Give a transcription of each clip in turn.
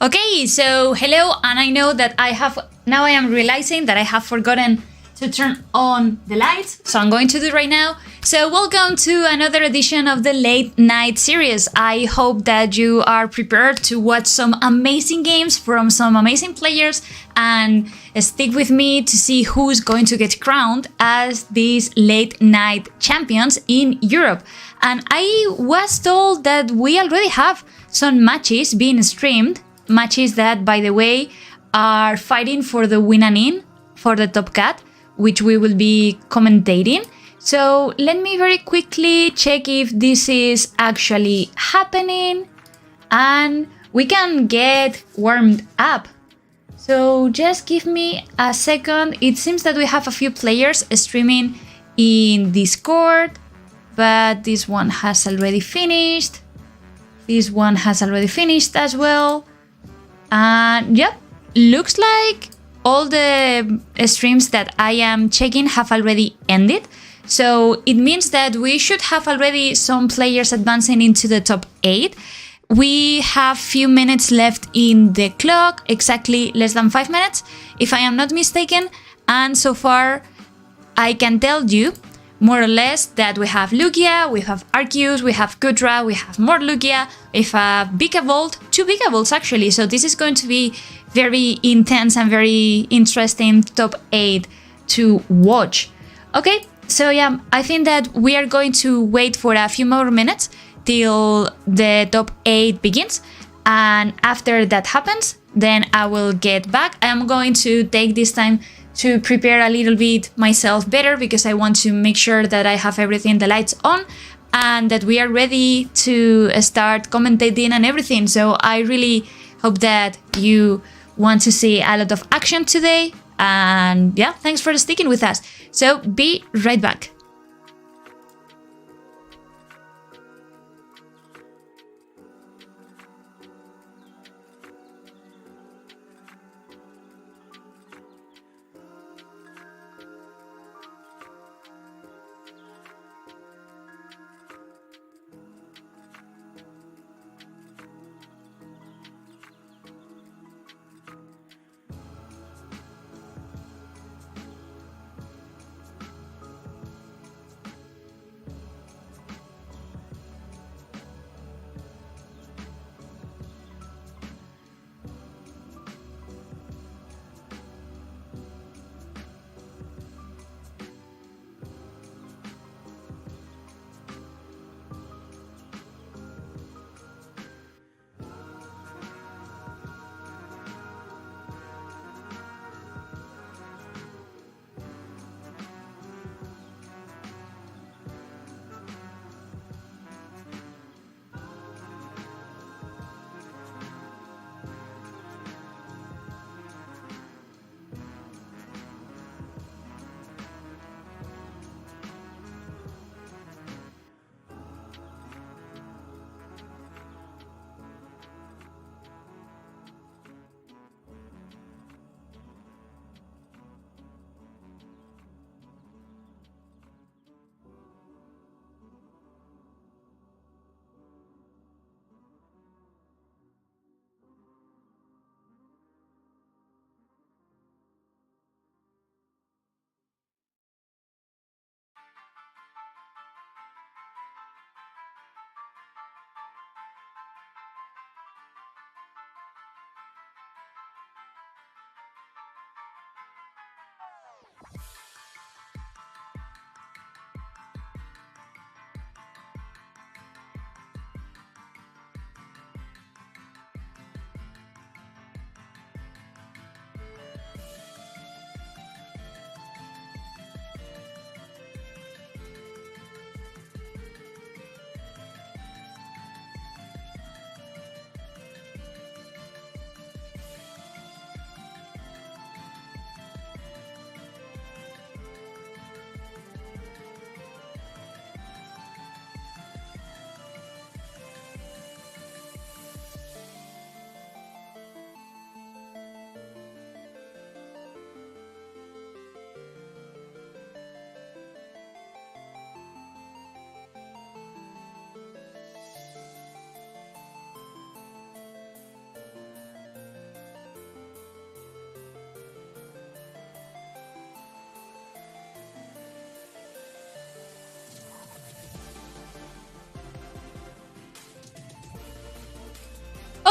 Okay, so hello, and I know that I am realizing that I have forgotten to turn on the lights, so I'm going to do it right now. So welcome to another edition of the Late Night series. I hope that you are prepared to watch some amazing games from some amazing players and stick with me to see who's going to get crowned as these late night champions in Europe. And I was told that we already have some matches being streamed, matches that, by the way, are fighting for the win and in for the top cut, which we will be commentating. So let me very quickly check if this is actually happening and we can get warmed up. So just give me a second. It seems that we have a few players streaming in Discord, but this one has already finished. This one has already finished as well. And yep, looks like all the streams that I am checking have already ended. So it means that we should have already some players advancing into the top 8. We have few minutes left in the clock, exactly less than 5 minutes, if I am not mistaken. And so far, I can tell you more or less that we have Lugia, we have Arceus, we have Kudra, we have more Lugia, we have Vikavolt, 2 Vikavolts actually. So this is going to be very intense and very interesting top 8 to watch. Okay, so yeah, I think that we are going to wait for a few more minutes till the top 8 begins. And after that happens, then I will get back. I'm going to take this time to prepare a little bit myself better because I want to make sure that I have everything, the lights on, and that we are ready to start commentating and everything. So I really hope that you want to see a lot of action today. And yeah, thanks for sticking with us. So be right back.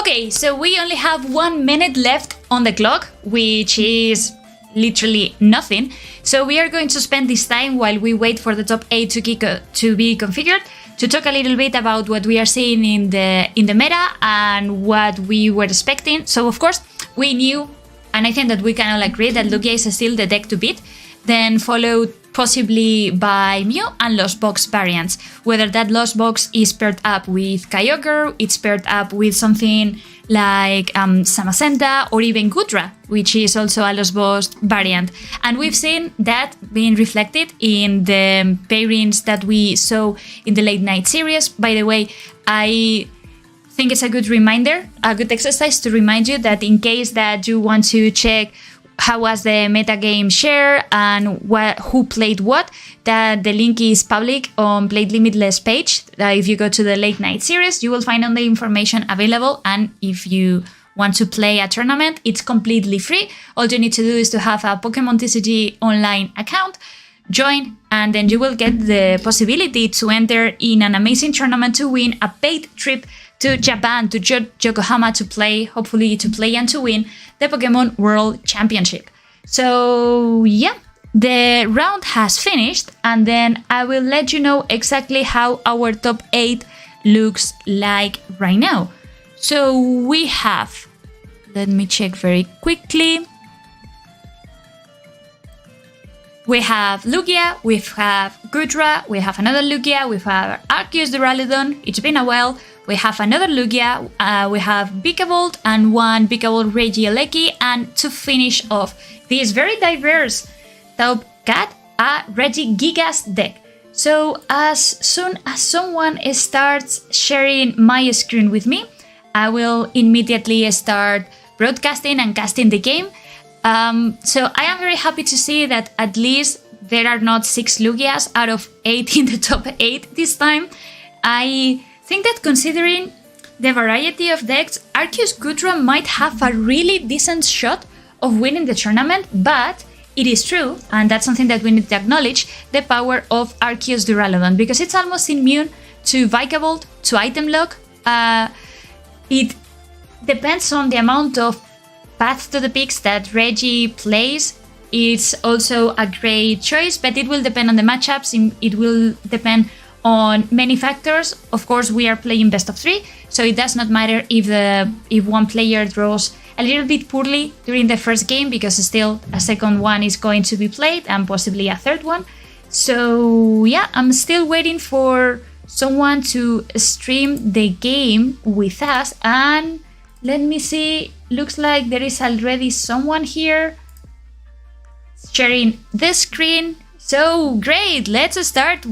Okay, so we only have 1 minute left on the clock, which is literally nothing. So we are going to spend this time while we wait for the top 8 to be configured to talk a little bit about what we are seeing in the meta and what we were expecting. So of course we knew, and I think that we can all agree, that Lugia is still the deck to beat, then followed possibly by Mew and Lost Box variants. Whether that Lost Box is paired up with Kyogre, it's paired up with something like Samacenta or even Gudra, which is also a Lost Box variant. And we've seen that being reflected in the pairings that we saw in the late night series. By the way, I think it's a good reminder, a good exercise to remind you that in case that you want to check how was the metagame share and who played what, that the link is public on Played Limitless page. If you go to the late night series, you will find all the information available, and if you want to play a tournament, it's completely free. All you need to do is to have a Pokémon TCG online account, join, and then you will get the possibility to enter in an amazing tournament to win a paid trip to Japan, to Yokohama, to play, hopefully to play and to win the Pokemon World Championship. So yeah, the round has finished, and then I will let you know exactly how our top 8 looks like right now. So we have, let me check very quickly. We have Lugia, we have Gudra, we have another Lugia, we have Arceus Duraludon, it's been a while. We have another Lugia, we have Vikavolt and one Vikavolt Regieleki, and to finish off this very diverse top cat, a Regigigas deck. So as soon as someone starts sharing my screen with me, I will immediately start broadcasting and casting the game. So I am very happy to see that at least there are not 6 Lugias out of 8 in the top 8 this time. I think that considering the variety of decks, Arceus Gudra might have a really decent shot of winning the tournament, but it is true, and that's something that we need to acknowledge, the power of Arceus Duraludon, because it's almost immune to Vikavolt, to item lock. It depends on the amount of Path to the Peaks that Reggie plays. It's also a great choice, but it will depend on the matchups, it will depend on many factors. Of course, we are playing best of 3, so it does not matter if one player draws a little bit poorly during the first game, because still a second one is going to be played and possibly a third one. So yeah, I'm still waiting for someone to stream the game with us, and let me see, looks like there is already someone here sharing the screen. So great, let's start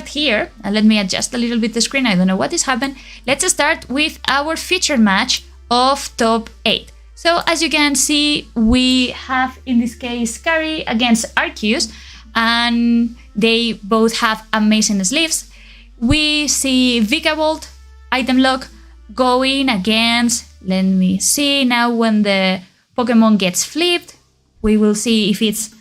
here, and let me adjust a little bit the screen, I don't know what is happening. Let's start with our featured match of top 8. So as you can see, we have in this case Scary against Arceus, and they both have amazing sleeves. We see Vikavolt, item lock, going against, let me see now when the Pokemon gets flipped, we will see if it's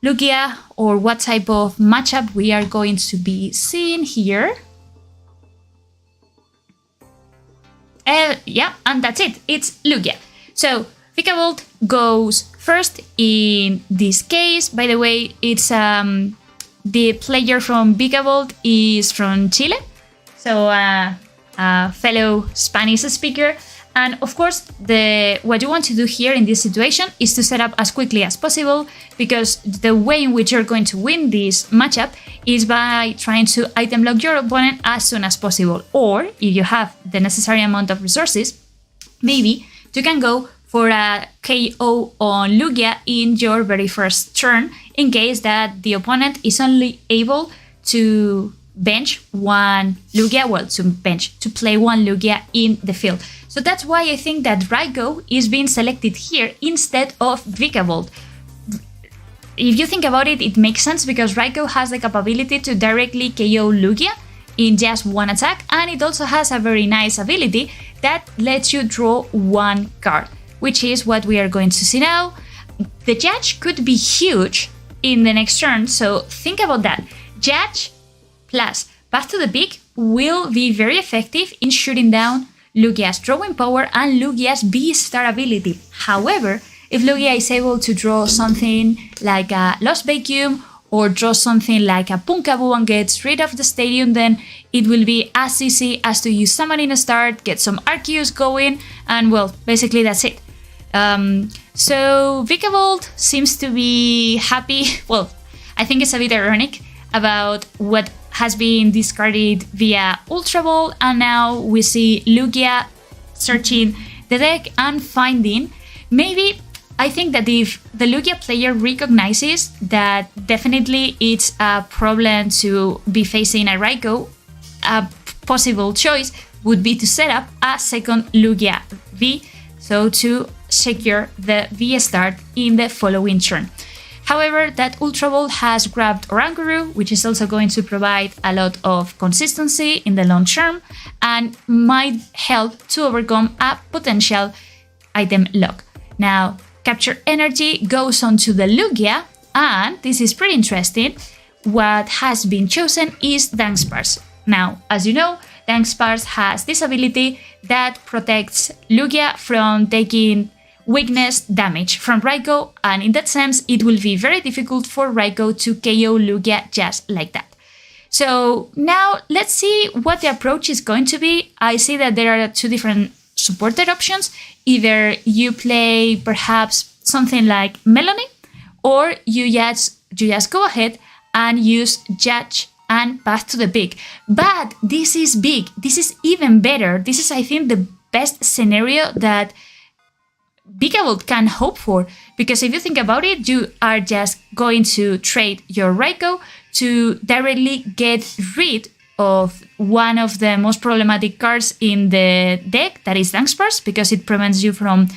Lugia or what type of matchup we are going to be seeing here. Yeah, and that's it, it's Lugia. So Vikavolt goes first in this case. By the way, it's the player from Vikavolt is from Chile, so a fellow Spanish speaker. And of course, what you want to do here in this situation is to set up as quickly as possible, because the way in which you're going to win this matchup is by trying to item lock your opponent as soon as possible. Or if you have the necessary amount of resources, maybe you can go for a KO on Lugia in your very first turn, in case that the opponent is only able to bench one Lugia, to play one Lugia in the field. So that's why I think that Raikou is being selected here instead of Vikavolt. If you think about it, it makes sense, because Raikou has the capability to directly KO Lugia in just one attack, and it also has a very nice ability that lets you draw one card, which is what we are going to see now. The Judge could be huge in the next turn, so think about that. Judge plus Path to the Peak will be very effective in shooting down Lugia's drawing power and Lugia's V-Star ability. However, if Lugia is able to draw something like a Lost Vacuum or draw something like a Punkaboo and gets rid of the stadium, then it will be as easy as to use Summoning Start, get some Arceus going, and well, basically that's it. So Vikavolt seems to be happy. Well, I think it's a bit ironic about what has been discarded via Ultra Ball, and now we see Lugia searching the deck and finding. Maybe I think that if the Lugia player recognizes that definitely it's a problem to be facing a Raikou, a possible choice would be to set up a second Lugia V, so to secure the V start in the following turn. However, that Ultra Ball has grabbed Oranguru, which is also going to provide a lot of consistency in the long term and might help to overcome a potential item lock. Now, Capture Energy goes on to the Lugia, and this is pretty interesting. What has been chosen is Dunsparce. Now, as you know, Dunsparce has this ability that protects Lugia from taking weakness damage from Raikou, and in that sense, it will be very difficult for Raikou to KO Lugia just like that. So now let's see what the approach is going to be. I see that there are two different supported options. Either you play perhaps something like Melony, or you just go ahead and use Judge and Path to the Peak. But this is big. This is even better. This is, I think, the best scenario that Vikavolt can hope for, because if you think about it, you are just going to trade your Raikou to directly get rid of one of the most problematic cards in the deck, that is Dunsparce, because it prevents you from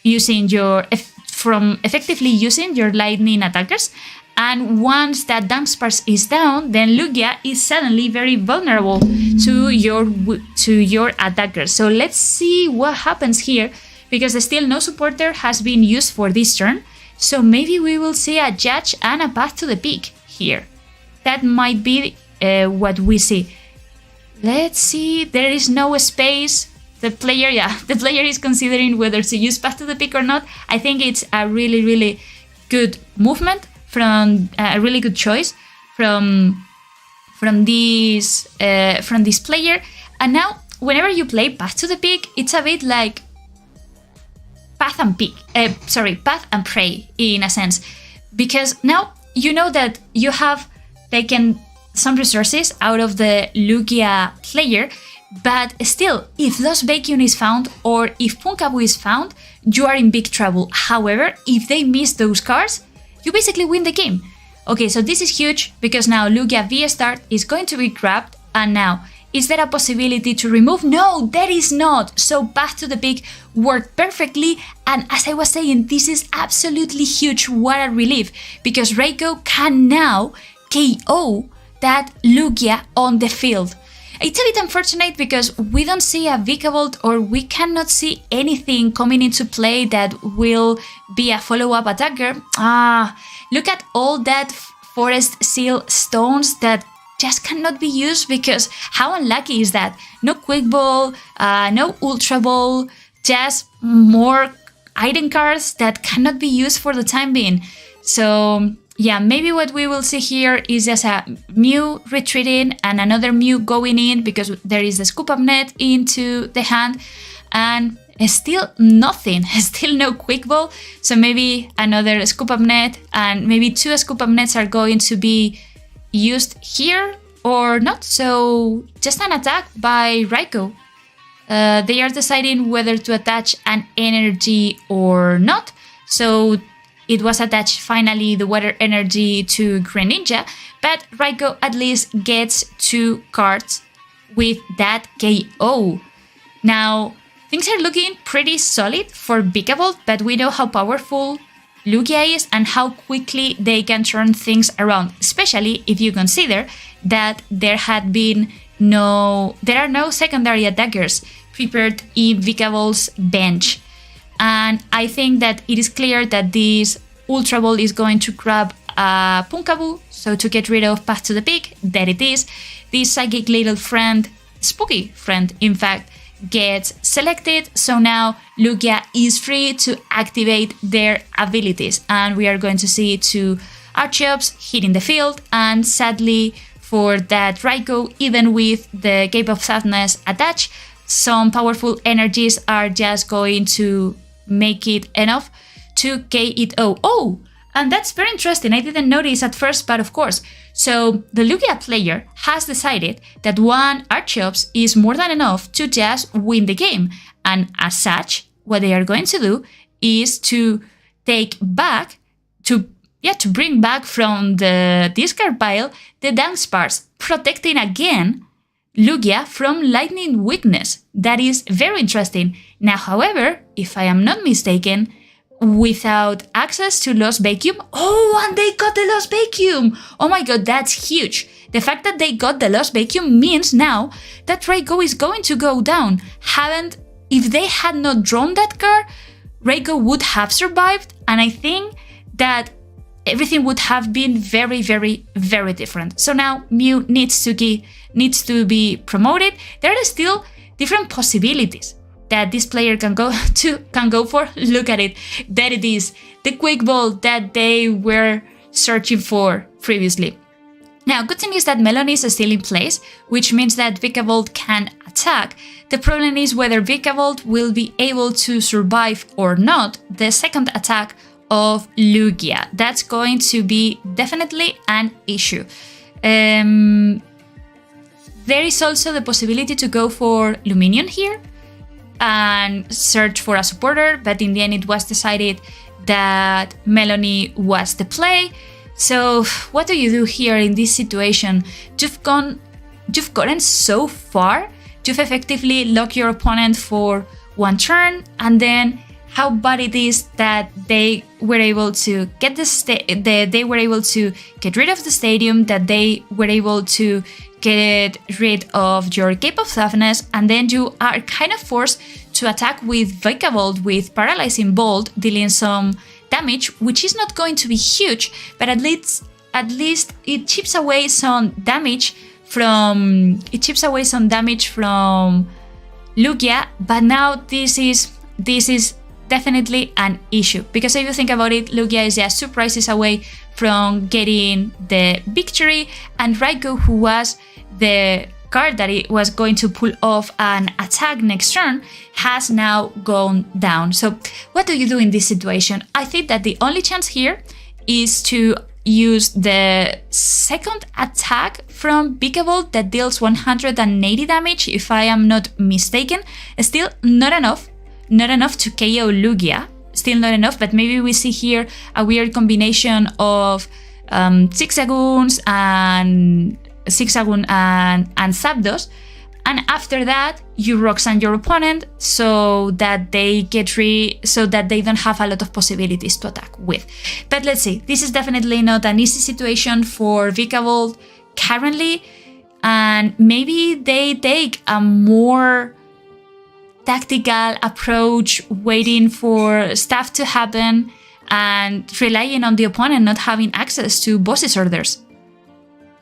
effectively using your lightning attackers. And once that Dunsparce is down, then Lugia is suddenly very vulnerable to your attackers. So let's see what happens here, because still no supporter has been used for this turn. So maybe we will see a Judge and a Path to the Peak here. That might be what we see. Let's see, there is no space. The player is considering whether to use Path to the Peak or not. I think it's a really, really good movement from a really good choice from this player. And now, whenever you play Path to the Peak, it's a bit like Path and Pray in a sense, because now you know that you have taken some resources out of the Lugia player, but still, if Lost Vacuum is found or if Punkaboo is found, you are in big trouble. However, if they miss those cards, you basically win the game. Okay, so this is huge, because now Lugia V-Start is going to be grabbed, and now, is there a possibility to remove? No, there is not. So Path to the Peak worked perfectly, and as I was saying, this is absolutely huge. What a relief, because Raikou can now KO that Lugia on the field. It's a bit unfortunate because we don't see a Vikavolt, or we cannot see anything coming into play that will be a follow-up attacker. Look at all that Forest Seal stones that just cannot be used, because how unlucky is that? No Quick Ball, no Ultra Ball, just more item cards that cannot be used for the time being. So yeah, maybe what we will see here is just a Mew retreating and another Mew going in, because there is the Scoop Up Net into the hand, and still nothing, still no Quick Ball. So maybe another Scoop Up Net, and maybe two Scoop Up Nets are going to be used here or not. So just an attack by Raikou. They are deciding whether to attach an energy or not. So it was attached finally, the Water Energy to Greninja, but Raikou at least gets 2 cards with that KO. Now, things are looking pretty solid for Vikavolt, but we know how powerful Lugia is and how quickly they can turn things around, especially if you consider that there are no secondary attackers prepared in Vikavolt's bench. And I think that it is clear that this Ultra Ball is going to grab a Punkaboo, so to get rid of Path to the Peak. There it is. This psychic little friend, spooky friend in fact, gets selected, so now Lugia is free to activate their abilities, and we are going to see 2 Archeops hitting the field, and sadly for that Raikou, even with the Cape of Sadness attached, some powerful energies are just going to make it enough to KO. Oh, and that's very interesting. I didn't notice at first, but of course. So the Lugia player has decided that 1 Archeops is more than enough to just win the game. And as such, what they are going to do is to bring back from the discard pile the Dunsparce, protecting again Lugia from lightning weakness. That is very interesting. Now, however, if I am not mistaken, without access to Lost Vacuum. Oh, and they got the Lost Vacuum! Oh my god, that's huge. The fact that they got the Lost Vacuum means now that Raikou is going to go down. If they had not drawn that card, Raikou would have survived, and I think that everything would have been very, very, very different. So now Mew needs to be promoted. There are still different possibilities that this player can go for. Look at it. There it is. The Quick Ball that they were searching for previously. Now, good thing is that Melon is still in place, which means that Vikavolt can attack. The problem is whether Vikavolt will be able to survive or not the second attack of Lugia. That's going to be definitely an issue. There is also the possibility to go for Luminion here and search for a supporter, but in the end it was decided that Melanie was the play. So what do you do here in this situation? You've gotten so far. You've effectively locked your opponent for 1 turn, and then how bad it is that they were able to get they were able to get rid of the stadium, that they were able to get rid of your Cape of Toughness, and then you are kind of forced to attack with Vikavolt with Paralyzing Bolt, dealing some damage, which is not going to be huge, but at least it chips away some damage from Lugia. But now this is definitely an issue, because if you think about it, Lugia is just 2 prizes away from getting the victory, and Raikou, who was the card that it was going to pull off an attack next turn, has now gone down. So what do you do in this situation? I think that the only chance here is to use the second attack from Vikavolt that deals 180 damage, if I am not mistaken. Still not enough to KO Lugia, still not enough, but maybe we see here a weird combination of Zigzagoons and Zapdos, and after that you Roxanne your opponent so that they don't have a lot of possibilities to attack with. But let's see, this is definitely not an easy situation for Vikavolt currently, and maybe they take a more tactical approach, waiting for stuff to happen and relying on the opponent not having access to boss's orders.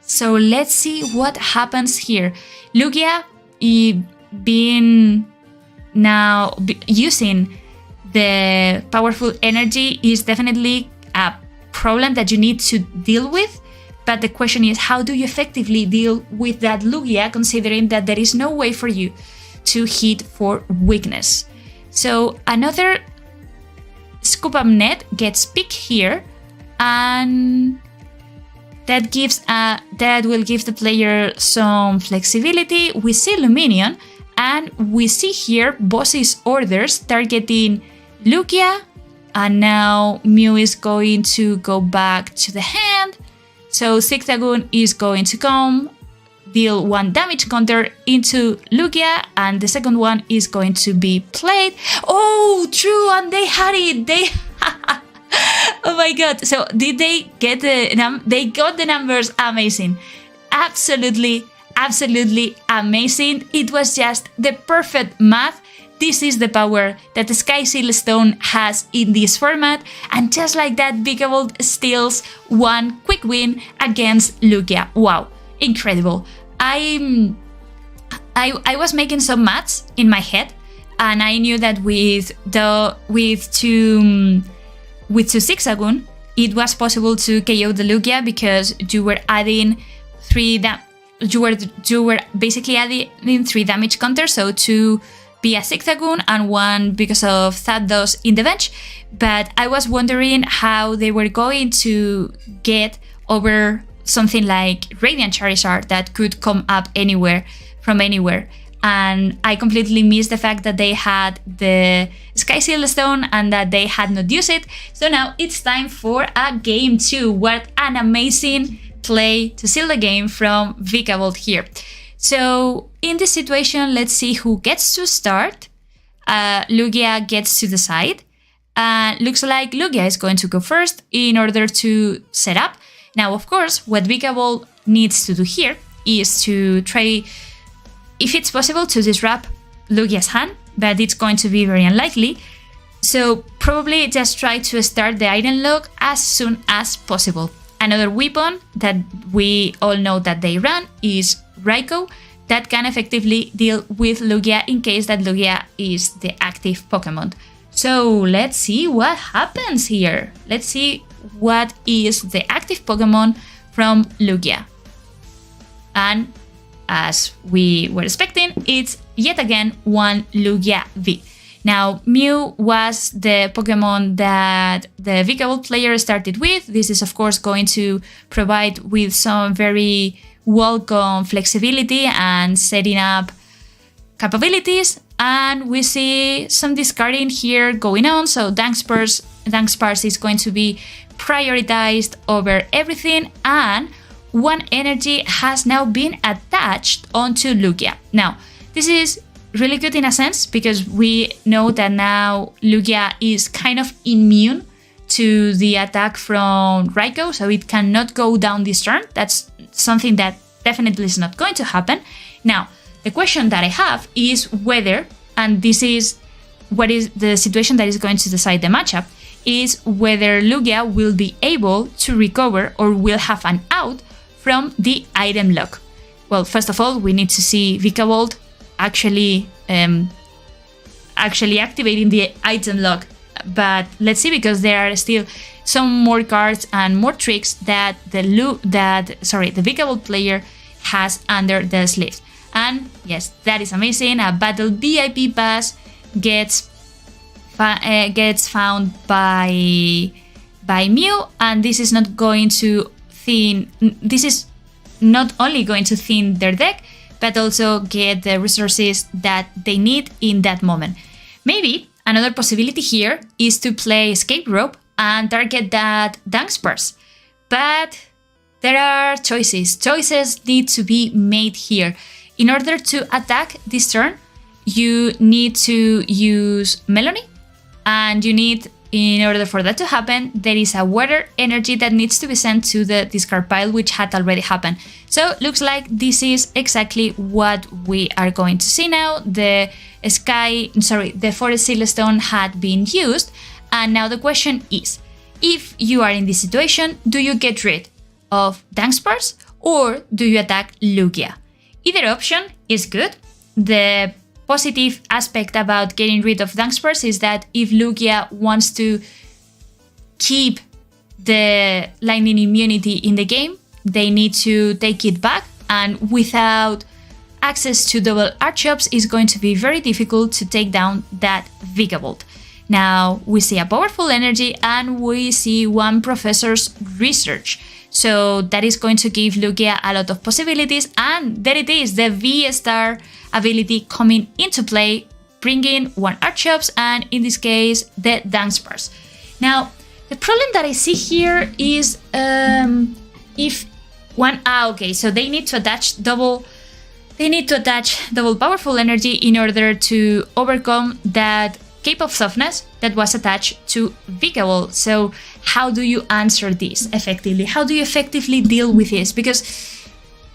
So let's see what happens here. Lugia using the powerful energy is definitely a problem that you need to deal with. But the question is, how do you effectively deal with that Lugia, considering that there is no way for you to hit for weakness? So another Scoop Up Net gets picked here, and that will give the player some flexibility. We see Luminion, and we see here boss's orders targeting Lugia, and now Mew is going to go back to the hand. So Zigzagoon is going to come, deal 1 damage counter into Lugia, and the second one is going to be played. Oh, true, and they had it. Oh my god. So did they get they got the numbers? Amazing. Absolutely absolutely amazing. It was just the perfect math. This is the power that the Sky Seal Stone has in this format, and just like that, Vikavolt steals one quick win against Lugia. Wow, incredible. I was making some maths in my head, and I knew that with two Zigzagoon, it was possible to KO the Lugia because you were adding you were basically adding 3 damage counters, so 2 via Zigzagoon and 1 because of Zapdos in the bench. But I was wondering how they were going to get over something like Radiant Charizard that could come up from anywhere. And I completely missed the fact that they had the Sky Seal Stone and that they had not used it. So now it's time for a game 2. What an amazing play to seal the game from Vikavolt here. So in this situation, let's see who gets to start. Lugia gets to decide. Looks like Lugia is going to go first in order to set up. Now, of course, what Vikavolt needs to do here is to try, if it's possible, to disrupt Lugia's hand, but it's going to be very unlikely. So probably just try to start the item lock as soon as possible. Another weapon that we all know that they run is Raikou, that can effectively deal with Lugia in case that Lugia is the active Pokemon. So let's see what happens here. Let's see what is the active Pokemon from Lugia. And as we were expecting, it's yet again one Lugia V. Now, Mew was the Pokemon that the Vikavolt player started with. This is, of course, going to provide with some very welcome flexibility and setting up capabilities. And we see some discarding here going on. So Dunsparce is going to be prioritized over everything. And one energy has now been attached onto Lugia. Now, this is really good in a sense because we know that now Lugia is kind of immune to the attack from Raikou, so it cannot go down this turn. That's something that definitely is not going to happen. Now, the question that I have is whether, and this is what is the situation that is going to decide the matchup, is whether Lugia will be able to recover or will have an out from the item lock. Well, first of all, we need to see Vikavolt actually activating the item lock, but let's see, because there are still some more cards and more tricks that the Vikavolt player has under the sleeve. And yes, that is amazing. A battle VIP pass gets found by Mew, and this is not going to thin. This is not only going to thin their deck, but also get the resources that they need in that moment. Maybe another possibility here is to play Escape Rope and target that Dunsparce. But there are choices. Choices need to be made here. In order to attack this turn, you need to use Melony, and you need, in order for that to happen, there is a water energy that needs to be sent to the discard pile, which had already happened. So looks like this is exactly what we are going to see now. The Forest Seal Stone had been used, and now the question is, if you are in this situation, do you get rid of Dunsparce or do you attack Lugia? Either option is good. The positive aspect about getting rid of Dunsparce is that if Lugia wants to keep the lightning immunity in the game, they need to take it back, and without access to double Archeops, it's going to be very difficult to take down that Vikavolt. Now we see a powerful energy and we see one Professor's Research. So that is going to give Lugia a lot of possibilities, and there it is, the V-Star ability coming into play, bringing one Archeops and in this case the Dunsparce. Now the problem that I see here is so they need to attach double powerful energy in order to overcome that Cape of Softness that was attached to Vikavolt. So how do you answer this effectively? How do you effectively deal with this? Because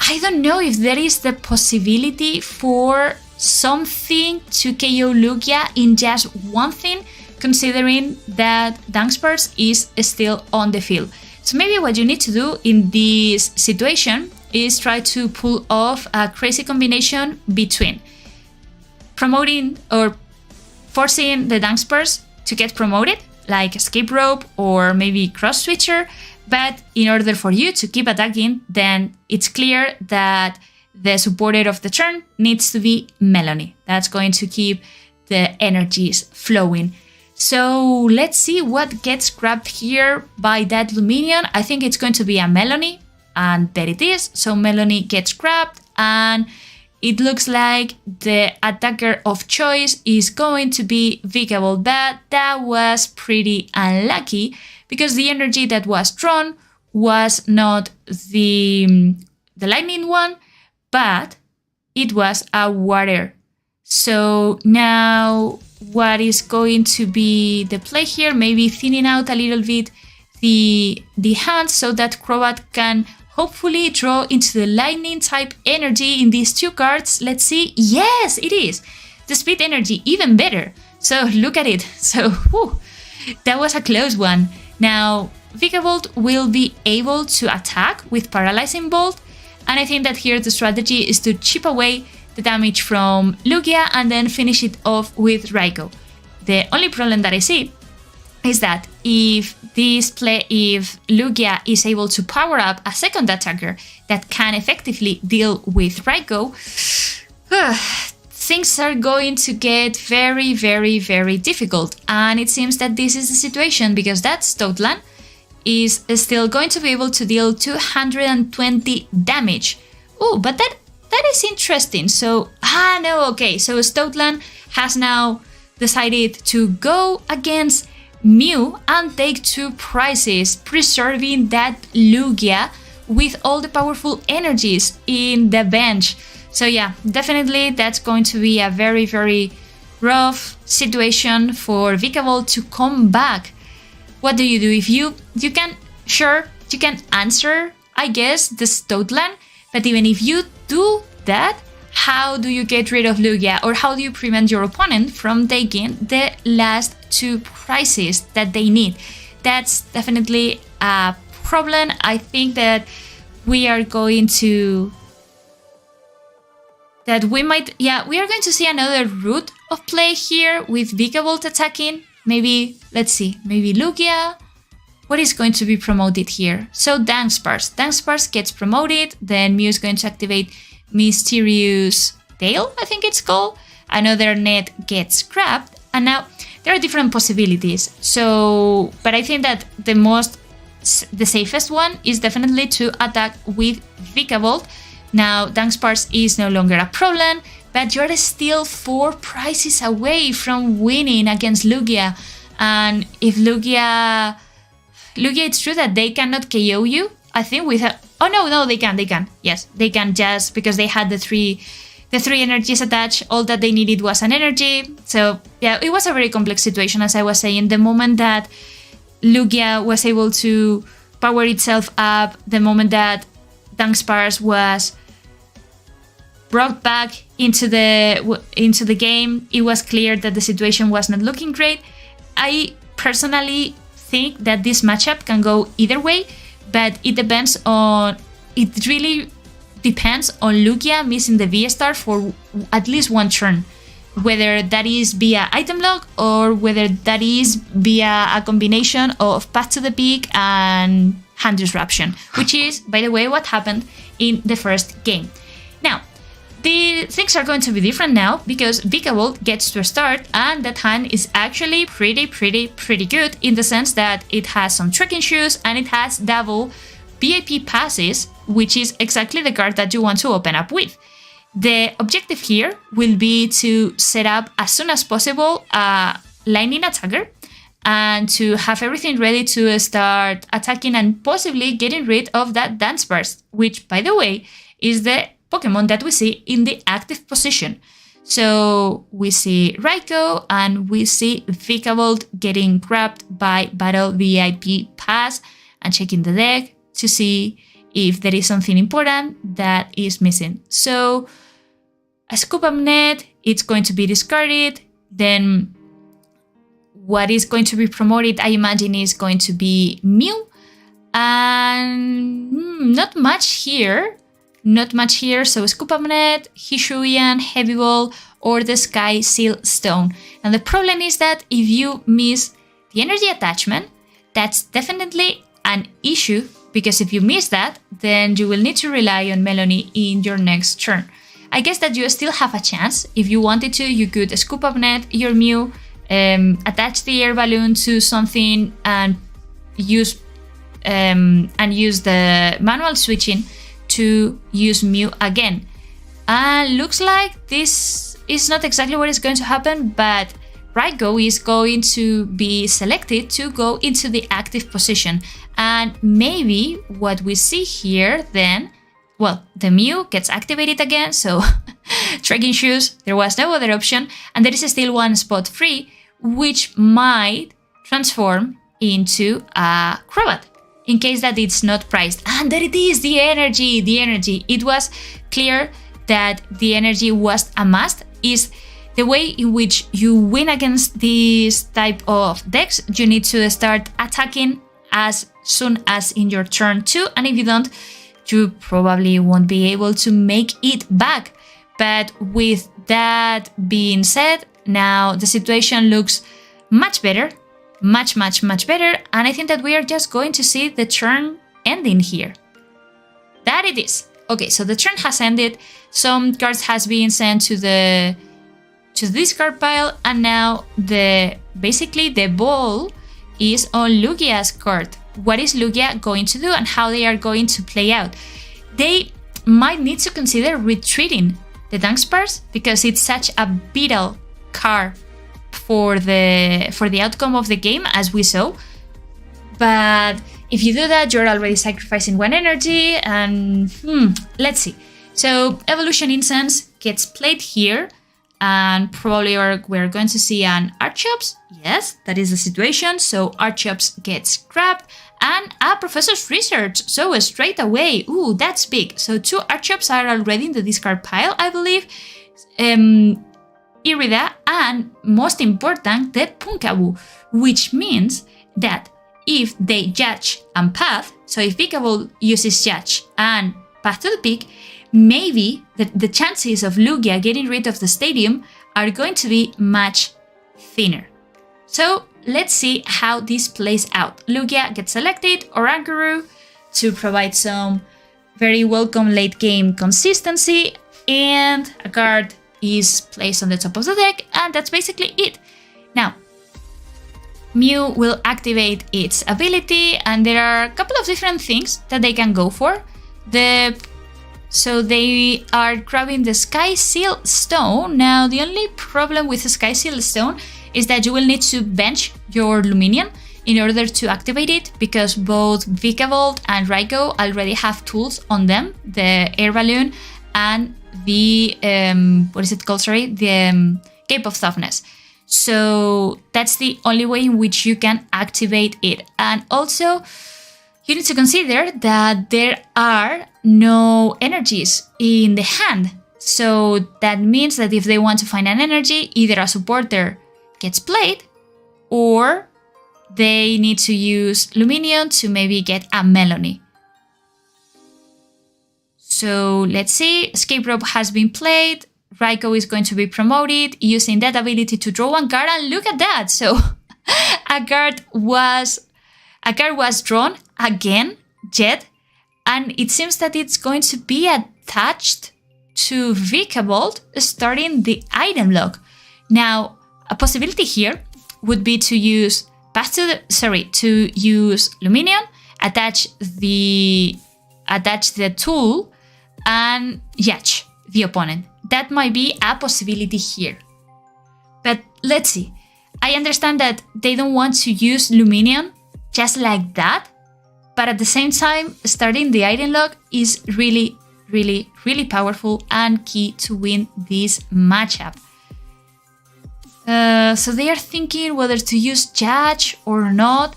I don't know if there is the possibility for something to KO Lugia in just one thing, considering that Dunsparce is still on the field. So maybe what you need to do in this situation is try to pull off a crazy combination between promoting or forcing the Dunsparce to get promoted, like Escape Rope or maybe Cross Switcher. But in order for you to keep attacking, then it's clear that the supporter of the turn needs to be Melony. That's going to keep the energies flowing. So let's see what gets grabbed here by that Luminion. I think it's going to be a Melony, and there it is. So Melony gets grabbed, and it looks like the attacker of choice is going to be Vikavolt, but that was pretty unlucky because the energy that was drawn was not the lightning one, but it was a water. So now what is going to be the play here? Maybe thinning out a little bit the hand so that Crobat can hopefully draw into the lightning type energy in these two cards. Let's see. Yes, it is. The speed energy, even better. So look at it. So that was a close one. Now, Vikavolt will be able to attack with Paralyzing Bolt, and I think that here the strategy is to chip away the damage from Lugia and then finish it off with Raikou. The only problem that I see is that if Lugia is able to power up a second attacker that can effectively deal with Raikou, things are going to get very, very, very difficult. And it seems that this is the situation because that Stoutland is still going to be able to deal 220 damage. Oh, but that is interesting. So, okay. So Stoutland has now decided to go against Mew and take two prizes, preserving that Lugia with all the powerful energies in the bench. So yeah, definitely that's going to be a very, very rough situation for Vikavolt to come back. What do? If you can answer, I guess, the Stoutland, but even if you do that, how do you get rid of Lugia, or how do you prevent your opponent from taking the last two prizes that they need? That's definitely a problem. I think that we are going to we are going to see another route of play here with Vikavolt attacking. Maybe, let's see, maybe Lugia. What is going to be promoted here? So Dunsparce gets promoted, then Mew is going to activate Mysterious Tail, I think it's called. Another net gets grabbed, and now there are different possibilities. So, but I think that the safest one is definitely to attack with Vikavolt. Now, Dunsparce is no longer a problem, but you're still 4 prizes away from winning against Lugia. And if Lugia, it's true that they cannot KO you. I think no, they can. Yes, they can, just because they had the three energies attached. All that they needed was an energy. So yeah, it was a very complex situation, as I was saying. The moment that Lugia was able to power itself up, the moment that Dunsparce was brought back into the game, it was clear that the situation was not looking great. I personally think that this matchup can go either way, but it really depends on Lugia missing the V-Star for at least one turn, whether that is via item lock or whether that is via a combination of Path to the Peak and Hand Disruption, which is, by the way, what happened in the first game. Now, the things are going to be different now because Vikavolt gets to start, and that hand is actually pretty good in the sense that it has some trekking shoes and it has double VIP passes, which is exactly the card that you want to open up with. The objective here will be to set up as soon as possible a lightning attacker and to have everything ready to start attacking and possibly getting rid of that Dunsparce, which, by the way, is the Pokemon that we see in the active position. So we see Raikou and we see Vikavolt getting grabbed by Battle VIP Pass and checking the deck to see if there is something important that is missing. So a Scoop Up Net, it's going to be discarded. Then what is going to be promoted, I imagine, is going to be Mew. And not much here. Not much here. So Scoop Up Net, Hisuian, Heavy Ball, or the Sky Seal Stone. And the problem is that if you miss the energy attachment, that's definitely an issue, because if you miss that, then you will need to rely on Melony in your next turn. I guess that you still have a chance. If you wanted to, you could Scoop Up Net your Mew, attach the air balloon to something and use the manual switching to use Mew again. And looks like this is not exactly what is going to happen, but Raikou is going to be selected to go into the active position. And maybe what we see here then, well, the Mew gets activated again, so Trekking Shoes, there was no other option, and there is still one spot free, which might transform into a Crobat, in case that it's not priced. And there it is, the energy. It was clear that the energy was a must. Is the way in which you win against this type of decks. You need to start attacking as soon as in your turn 2, and if you don't, you probably won't be able to make it back. But with that being said, now the situation looks much better, much better, and I think that we are just going to see the turn ending here. That it is. Okay, so the turn has ended, some cards has been sent to the discard pile, and now basically the ball is on Lugia's court. What is Lugia going to do and how they are going to play out? They might need to consider retreating the Dunsparce, because it's such a vital card for the outcome of the game, as we saw. But if you do that, you're already sacrificing one energy, and let's see. So Evolution Incense gets played here, and probably we're going to see an Archeops. Yes, that is the situation. So Archeops gets grabbed, and a Professor's Research. So straight away, ooh, that's big. So 2 Archeops are already in the discard pile, I believe. Irida, and most important, the Punkaboo, which means that if they Judge and Path, so if Pickleball uses Judge and Path to the Peak, maybe the chances of Lugia getting rid of the stadium are going to be much thinner. So let's see how this plays out. Lugia gets selected, Oranguru, to provide some very welcome late game consistency, and a card is placed on the top of the deck, and that's basically it. Now, Mew will activate its ability, and there are a couple of different things that they can go for. So they are grabbing the Sky Seal Stone. Now, the only problem with the Sky Seal Stone is that you will need to bench your Luminion in order to activate it, because both Vikavolt and Raikou already have tools on them, the Air Balloon and the, the Cape of Toughness. So that's the only way in which you can activate it. And also, you need to consider that there are no energies in the hand. So that means that if they want to find an energy, either a supporter gets played, or they need to use Luminion to maybe get a Melony. So let's see, Escape Rope has been played, Raikou is going to be promoted using that ability to draw one card, and look at that! So a card was drawn again, Jet, and it seems that it's going to be attached to Vikavolt starting the item lock. Now, a possibility here would be to use use Luminion, attach the tool, and Yacht the opponent. That might be a possibility here. But let's see. I understand that they don't want to use Luminion just like that, but at the same time, starting the item lock is really, really, really powerful and key to win this matchup. So they are thinking whether to use Judge or not.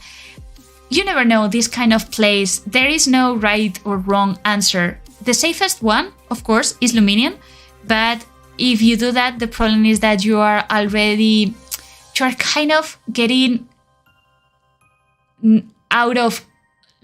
you never know this kind of plays. There is no right or wrong answer. The safest one, of course, is Luminion. But if you do that, the problem is that you are kind of getting out of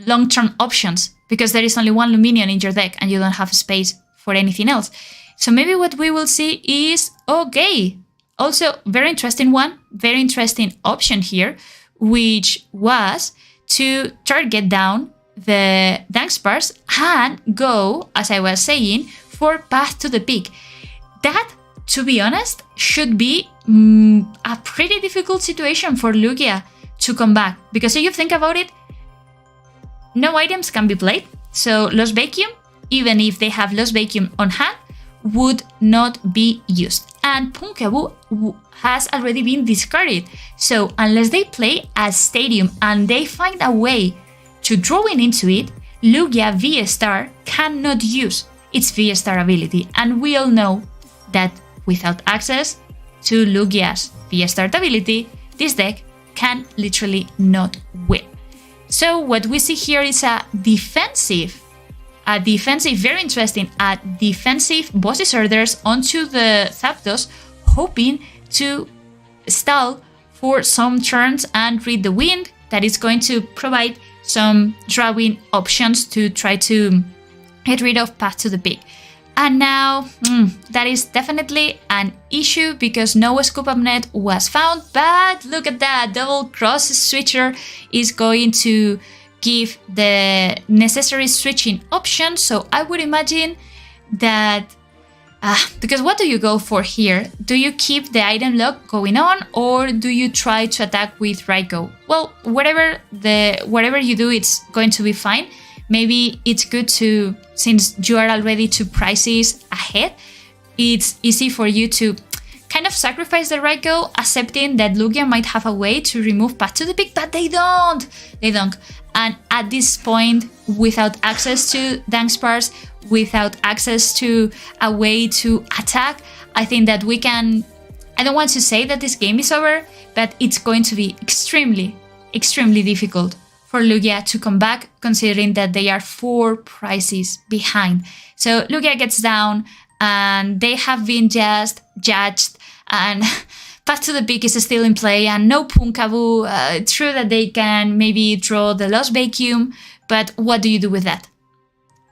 long-term options because there is only one Luminion in your deck and you don't have space for anything else. So maybe what we will see is okay. Also, very interesting one, very interesting option here, which was to target down the Dunkspars and go, as I was saying, for Path to the Peak. That, to be honest, should be a pretty difficult situation for Lugia to come back. Because if you think about it, no items can be played. So Lost Vacuum, even if they have Lost Vacuum on hand, would not be used. And Pumpkaboo has already been discarded. So unless they play a Stadium and they find a way to drawing into it, Lugia V-Star cannot use its V-Star ability. And we all know that without access to Lugia's V-Star ability, this deck can literally not win. So what we see here is a defensive, very interesting, a defensive Boss's Orders onto the Zapdos, hoping to stall for some turns and read the wind. That is going to provide some drawing options to try to get rid of Path to the Peak. And now, that is definitely an issue because no Scoop Up Net was found, but look at that, Double Cross Switcher is going to give the necessary switching option. So I would imagine that, because what do you go for here? Do you keep the item lock going on or do you try to attack with Right Go? Well, whatever you do, it's going to be fine. Maybe it's good to, since you are already 2 prices ahead, it's easy for you to kind of sacrifice the Right Go, accepting that Lugia might have a way to remove Path to the Peak, but they don't. And at this point, without access to Dunkspars, without access to a way to attack, I think that we can, I don't want to say that this game is over, but it's going to be extremely, extremely difficult for Lugia to come back, considering that they are 4 prices behind. So Lugia gets down, and they have been just judged, and Path to the Peak is still in play, and no Pumpkaboo. True that they can maybe draw the Lost Vacuum, but what do you do with that?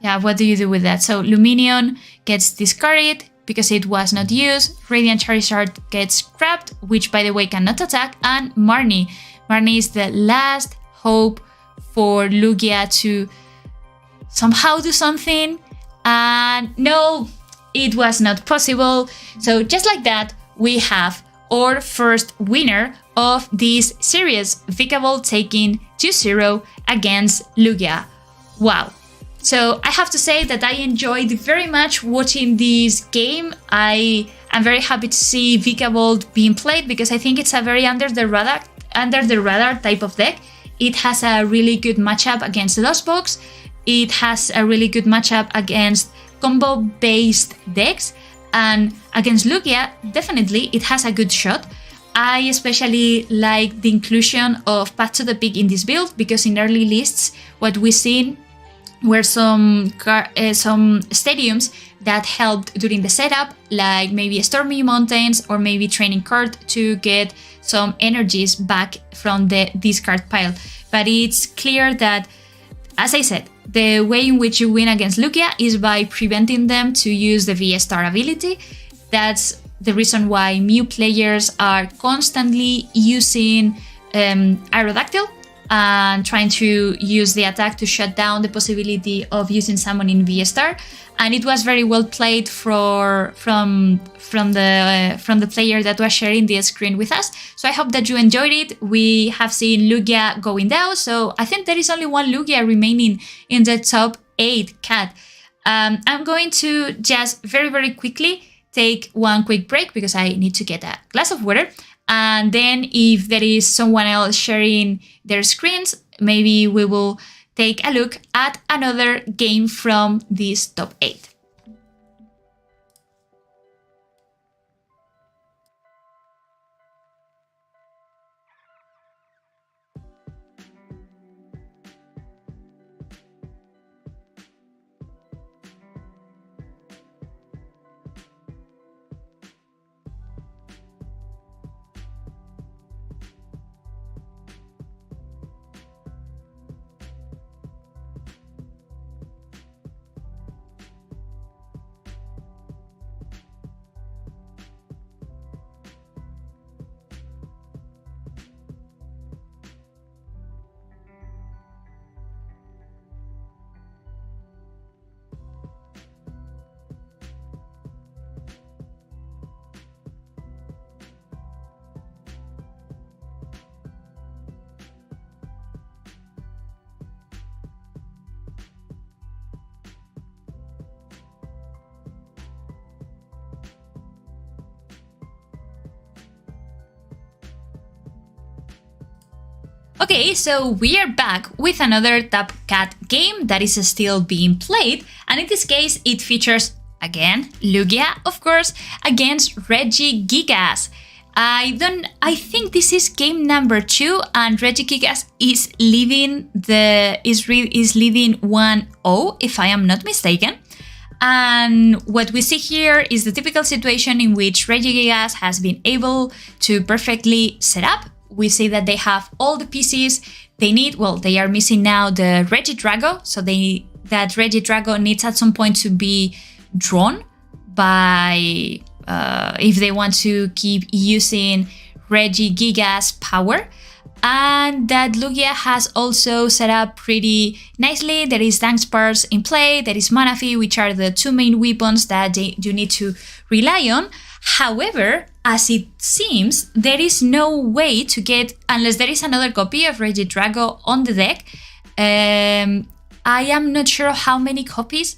Yeah, what do you do with that? So Luminion gets discarded because it was not used. Radiant Charizard gets grabbed, which by the way cannot attack, and Marnie. Marnie is the last hope for Lugia to somehow do something, and no, it was not possible. So just like that, we have our first winner of this series, Vikavolt taking 2-0 against Lugia. Wow. So I have to say that I enjoyed very much watching this game. I am very happy to see Vikavolt being played because I think it's a very under the radar type of deck. It has a really good matchup against the Lost Box. It has a really good matchup against combo-based decks. And against Lugia, definitely, it has a good shot. I especially like the inclusion of Path to the Peak in this build because in early lists, what we've seen were some stadiums that helped during the setup, like maybe Stormy Mountains or maybe Training Card to get some energies back from the discard pile. But it's clear that, as I said, the way in which you win against Lugia is by preventing them to use the V-Star ability. That's the reason why Mew players are constantly using Aerodactyl and trying to use the attack to shut down the possibility of using someone in V-Star. And it was very well played from the player that was sharing the screen with us. So I hope that you enjoyed it. We have seen Lugia going down, so I think there is only one Lugia remaining in the top 8 cat. I'm going to just very, very quickly take one quick break because I need to get a glass of water. And then if there is someone else sharing their screens, maybe we will take a look at another game from this top 8. Okay, so we are back with another Top Cat game that is still being played, and in this case it features, again, Lugia, of course, against Regigigas. I think this is game number 2, and Regigigas is leading leading 1-0, if I am not mistaken. And what we see here is the typical situation in which Regigigas has been able to perfectly set up. We see that they have all the pieces they need. Well, they are missing now the Regidrago, so that Regidrago needs at some point to be drawn by if they want to keep using Regigigas power. And that Lugia has also set up pretty nicely. There is Dunsparce in play, there is Manaphy, which are the 2 main weapons that you need to rely on. However, as it seems, there is no way to get, unless there is another copy of Regidrago on the deck. I am not sure how many copies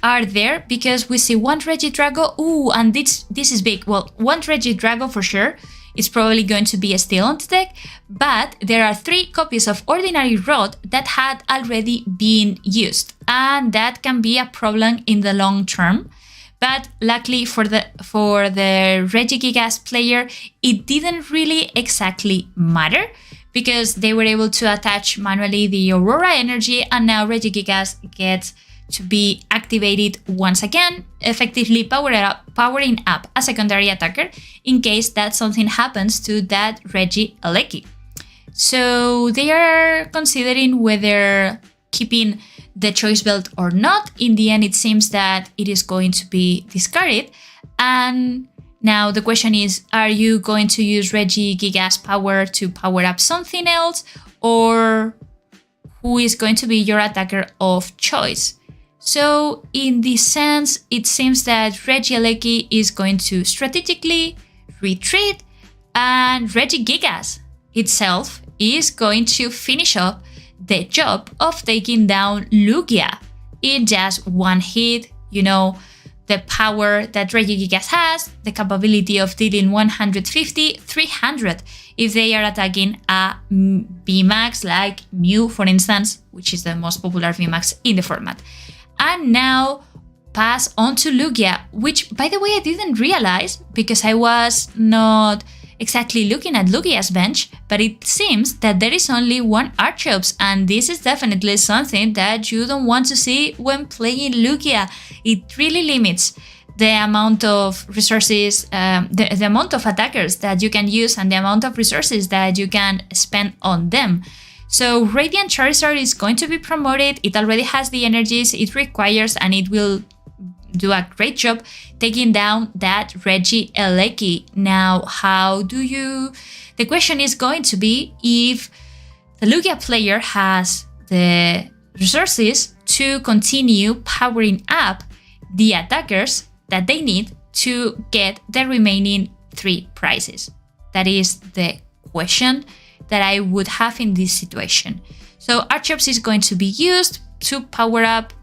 are there, because we see 1 Regidrago. Ooh, and this is big. Well, 1 Regidrago for sure. It's probably going to be still on the deck, but there are 3 copies of Ordinary Rod that had already been used, and that can be a problem in the long term. But luckily for the Regigigas player, it didn't really exactly matter, because they were able to attach manually the Aurora energy, and now Regigigas gets to be activated once again, effectively powering up a secondary attacker in case that something happens to that Regieleki. So they are considering whether keeping the choice belt or not. In the end, it seems that it is going to be discarded. And now the question is, are you going to use Regigigas power to power up something else, or who is going to be your attacker of choice? So in this sense, it seems that Regieleki is going to strategically retreat, and Regigigas itself is going to finish up the job of taking down Lugia in just 1 hit. You know, the power that Regigigas has, the capability of dealing 150, 300 if they are attacking a VMAX like Mew, for instance, which is the most popular VMAX in the format. And now pass on to Lugia, which, by the way, I didn't realize because I was not exactly looking at Lugia's bench, but it seems that there is only 1 Archeops, and this is definitely something that you don't want to see when playing Lugia. It really limits the amount of resources, the amount of attackers that you can use and the amount of resources that you can spend on them. So Radiant Charizard is going to be promoted. It already has the energies it requires, and it will do a great job taking down that Regieleki. Now, the question is going to be if the Lugia player has the resources to continue powering up the attackers that they need to get the remaining 3 prizes. That is the question that I would have in this situation. So Archeops is going to be used to power up.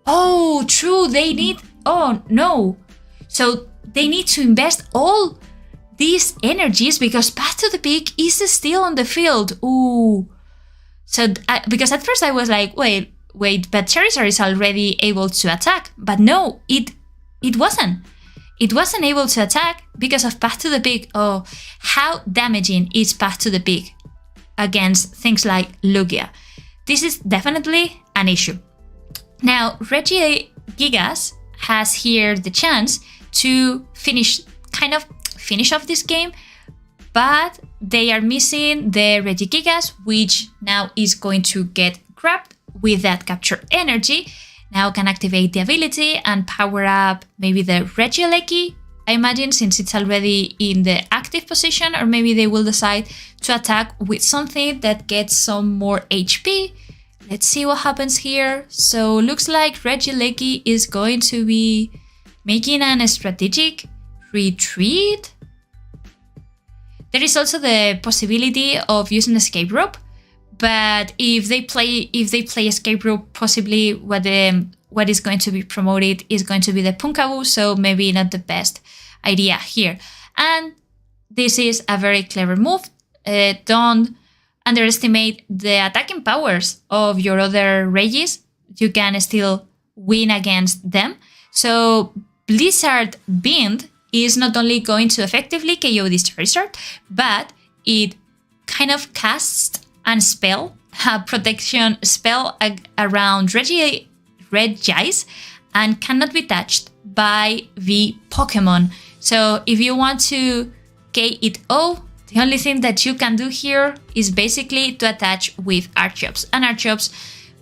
Oh, true, they need, oh no. So they need to invest all these energies because Path to the Peak is still on the field. Ooh. So, because at first I was like, wait, but Charizard is already able to attack. But no, it wasn't. It wasn't able to attack because of Path to the Peak. Oh, how damaging is Path to the Peak against things like Lugia? This is definitely an issue. Now, Regigigas has here the chance to finish off this game, but they are missing the Regigigas, which now is going to get grabbed with that capture energy. Now can activate the ability and power up maybe the Regieleki, I imagine, since it's already in the active position, or maybe they will decide to attack with something that gets some more HP. Let's see what happens here. So looks like Regieleki is going to be making a strategic retreat. There is also the possibility of using Escape Rope, but if they play Escape Rope, possibly what is going to be promoted is going to be the Punkaboo, so maybe not the best idea here. And this is a very clever move. Don't underestimate the attacking powers of your other Regis, you can still win against them. So Blizzard Bind is not only going to effectively KO this Charizard, but it kind of casts a spell, a protection spell around Regis, and cannot be touched by the Pokémon. So if you want to KO, the only thing that you can do here is basically to attach with Archeops. And Archeops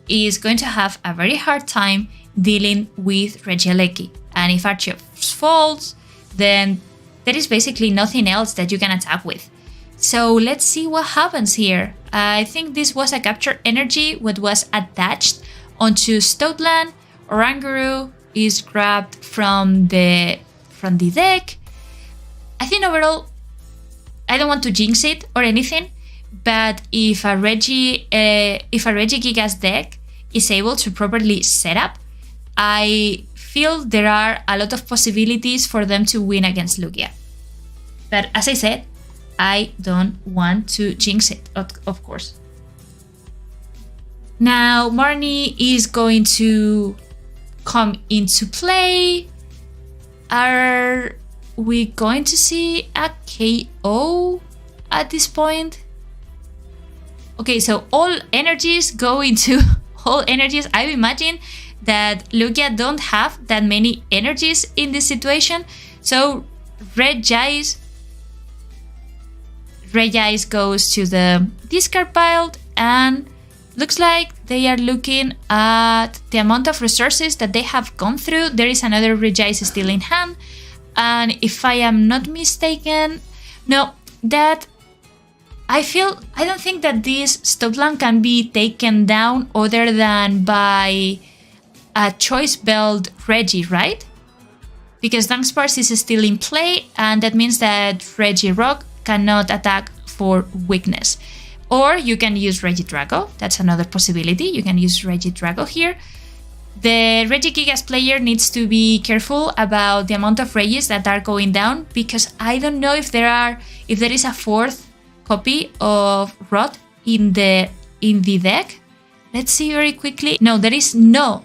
is going to have a very hard time dealing with Regieleki. And if Archeops falls, then there is basically nothing else that you can attack with. So let's see what happens here. I think this was a capture energy what was attached onto Stoutland. Oranguru is grabbed from the deck. I think overall, I don't want to jinx it or anything, but if a Regigigas deck is able to properly set up, I feel there are a lot of possibilities for them to win against Lugia. But as I said, I don't want to jinx it, of course. Now Marnie is going to come into play. Are we going to see a KO at this point? Okay, so all energies go into all energies. I imagine that Lugia don't have that many energies in this situation. So Regis goes to the discard pile, and looks like they are looking at the amount of resources that they have gone through. There is another Regis still in hand. And if I am not mistaken, no, that I don't think that this Stoutland can be taken down other than by a choice belt Regi, right? Because Dunsparce is still in play, and that means that Regirock cannot attack for weakness. Or you can use Regidrago, that's another possibility. You can use Regidrago here. The Regigigas player needs to be careful about the amount of Regis that are going down, because I don't know if there is a fourth copy of Rod in the deck. Let's see very quickly. No, there is no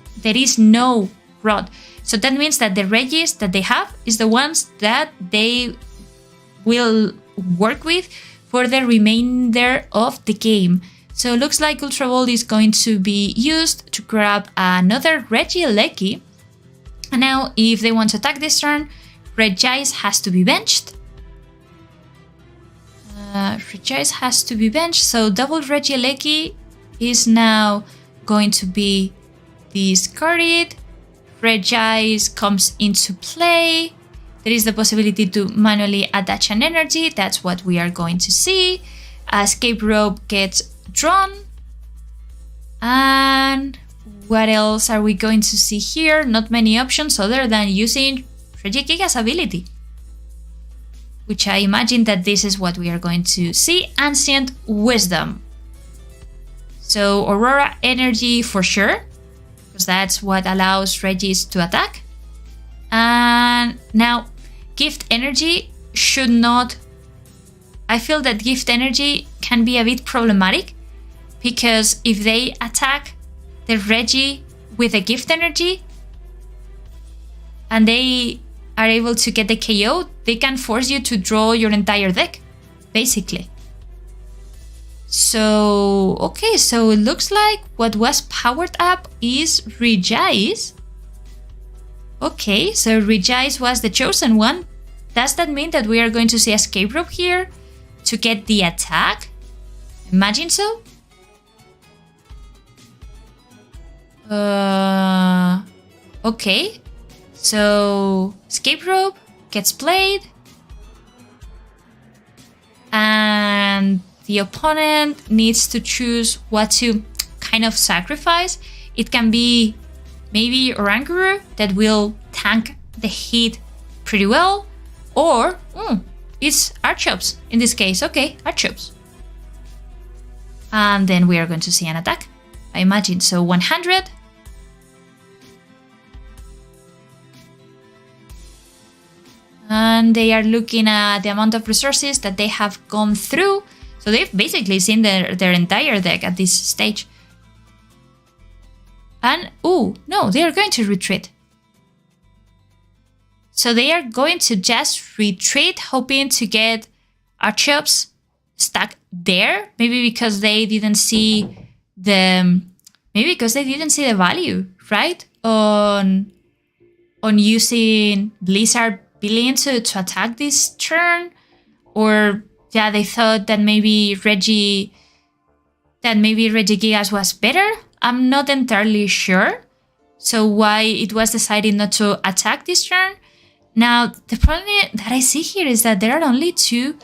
Rod. So that means that the Regis that they have is the ones that they will work with for the remainder of the game. So it looks like Ultra Ball is going to be used to grab another Regieleki. And now if they want to attack this turn, Regis has to be benched. Regis has to be benched, so double Regieleki is now going to be discarded. Regis comes into play. There is the possibility to manually attach an energy. That's what we are going to see. Escape Rope gets drawn. And what else are we going to see here? Not many options other than using Regigigas ability, which I imagine that this is what we are going to see. Ancient Wisdom. So Aurora Energy for sure, because that's what allows Regis to attack. And now Gift Energy should not... I feel that Gift Energy can be a bit problematic, because if they attack the Regi with a Gift Energy and they are able to get the KO, they can force you to draw your entire deck, basically. So, okay, so it looks like what was powered up is Regis. Okay, so Regis was the chosen one. Does that mean that we are going to see Escape Rope here to get the attack? Imagine so. Okay, so Escape Rope gets played, and the opponent needs to choose what to kind of sacrifice. It can be maybe Oranguru that will tank the hit pretty well, or it's Archeops in this case. Okay, Archeops. And then we are going to see an attack, I imagine. So 100. And they are looking at the amount of resources that they have gone through. So they've basically seen their entire deck at this stage. And, oh, no, they are going to retreat. So they are going to just retreat, hoping to get Archeops stuck there. Maybe because they didn't see the value, right? On using Blizzard Billion to attack this turn. Or, yeah, they thought that maybe Regigigas was better. I'm not entirely sure. So why it was decided not to attack this turn. Now, the problem that I see here is that there are only 2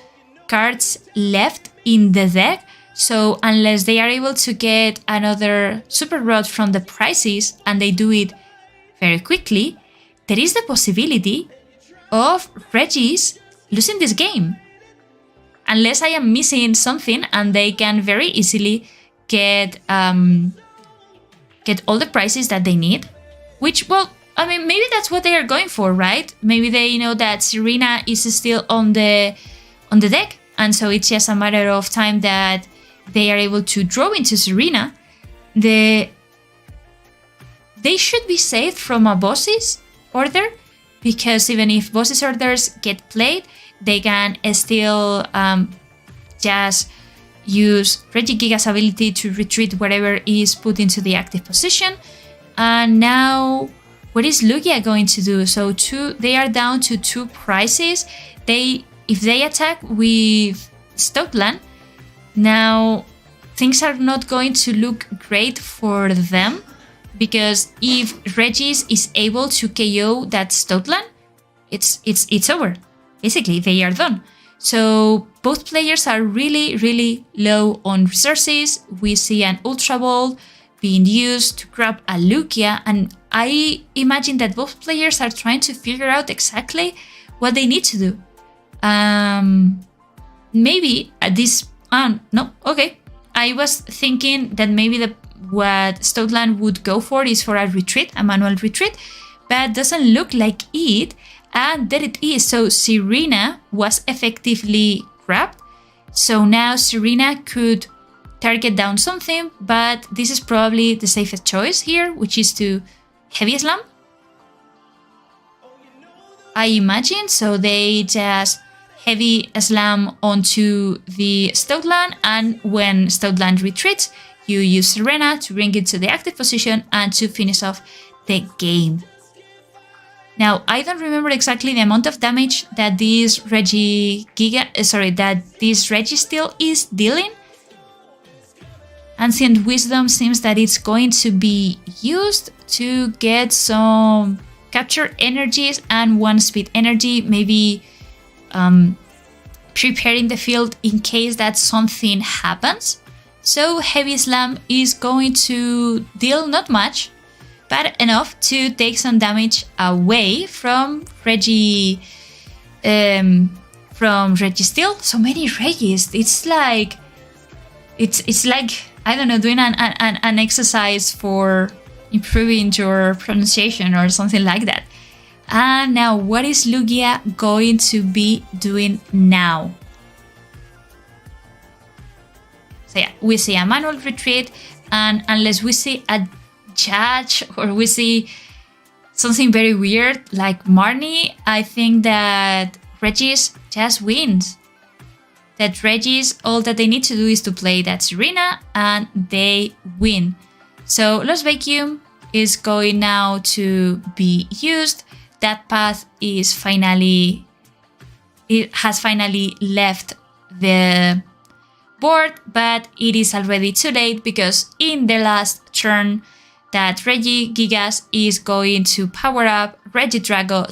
cards left in the deck. So unless they are able to get another Super Rod from the prizes, and they do it very quickly, there is the possibility of Regis losing this game. Unless I am missing something and they can very easily get all the prizes that they need. Which, well, I mean, maybe that's what they are going for, right? Maybe they know that Serena is still on the deck, and so it's just a matter of time that they are able to draw into Serena. They should be saved from a boss's order, because even if boss's orders get played, they can still just use Regigiga's ability to retreat whatever is put into the active position. And now, what is Lugia going to do? So they are down to 2 prizes. If they attack with Stoutland, now things are not going to look great for them, because if Regis is able to KO that Stoutland, it's over. Basically, they are done. So both players are really, really low on resources. We see an Ultra Ball being used to grab a Lugia, and I imagine that both players are trying to figure out exactly what they need to do. Maybe at this... no, okay. I was thinking that maybe what Stoutland would go for is for a retreat, a manual retreat, but doesn't look like it. And there it is. So Serena was effectively grabbed. So now Serena could target down something, but this is probably the safest choice here, which is to Heavy Slam, I imagine. So they just Heavy Slam onto the Stoutland, and when Stoutland retreats, you use Serena to bring it to the active position and to finish off the game. Now, I don't remember exactly the amount of damage that this Registeel is dealing. Ancient Wisdom seems that it's going to be used to get some capture energies and 1 speed energy, maybe preparing the field in case that something happens. So Heavy Slam is going to deal not much, but enough to take some damage away from Registeel. So many Regis. It's like I don't know, doing an exercise for improving your pronunciation or something like that. And now, what is Lugia going to be doing now? So yeah, we see a manual retreat, and unless we see a judge or we see something very weird like Marnie, I think that Regis just wins. That Regis, all that they need to do is to play that Serena and they win. So Lost Vacuum is going now to be used. That path is has finally left the board, but it is already too late, because in the last turn that Regigigas is going to power up Regidrago,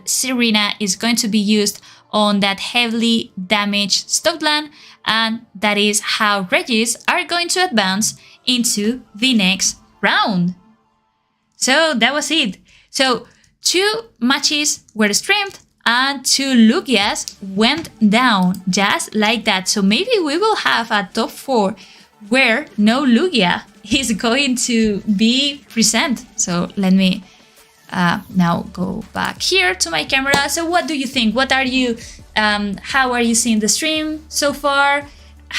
Serena is going to be used on that heavily damaged Stoutland, and that is how Regis are going to advance into the next round. So that was it. So 2 matches were streamed and 2 Lugias went down just like that. So maybe we will have a top 4 where no Lugia is going to be present. So let me now go back here to my camera. So what do you think? What are you, how are you seeing the stream so far?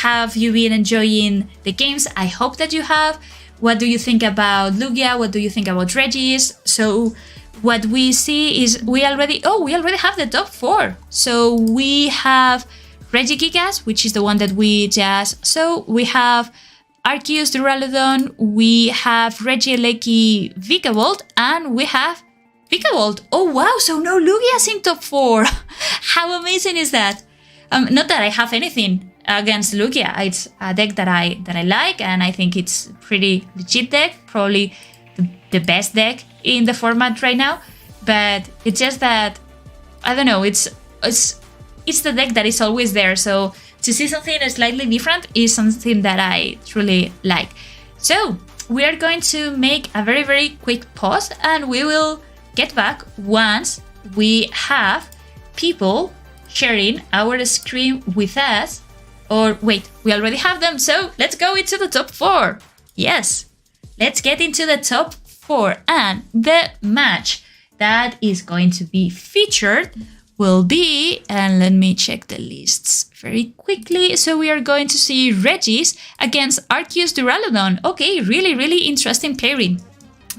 have you been enjoying the games? I hope that you have. What do you think about Lugia? What do you think about Regis? So what we see is we already have the top 4. So we have Regigigas, which is the one that we just saw. We have Arceus Duraludon, we have Regieleki Vikavolt, and we have Vikavolt. Oh wow, so no Lugias in top 4. How amazing is that? Not that I have anything against Lugia. It's a deck that I like, and I think it's pretty legit deck, probably the best deck in the format right now. But it's just that I don't know. It's the deck that is always there. So to see something slightly different is something that I truly like. So we are going to make a very, very quick pause, and we will get back once we have people sharing our screen with us. Or wait, we already have them, so let's go into the top 4. Yes, let's get into the top 4, and the match that is going to be featured will be, and let me check the lists very quickly. So we are going to see Regis against Arceus Duraludon. Okay, really, really interesting pairing.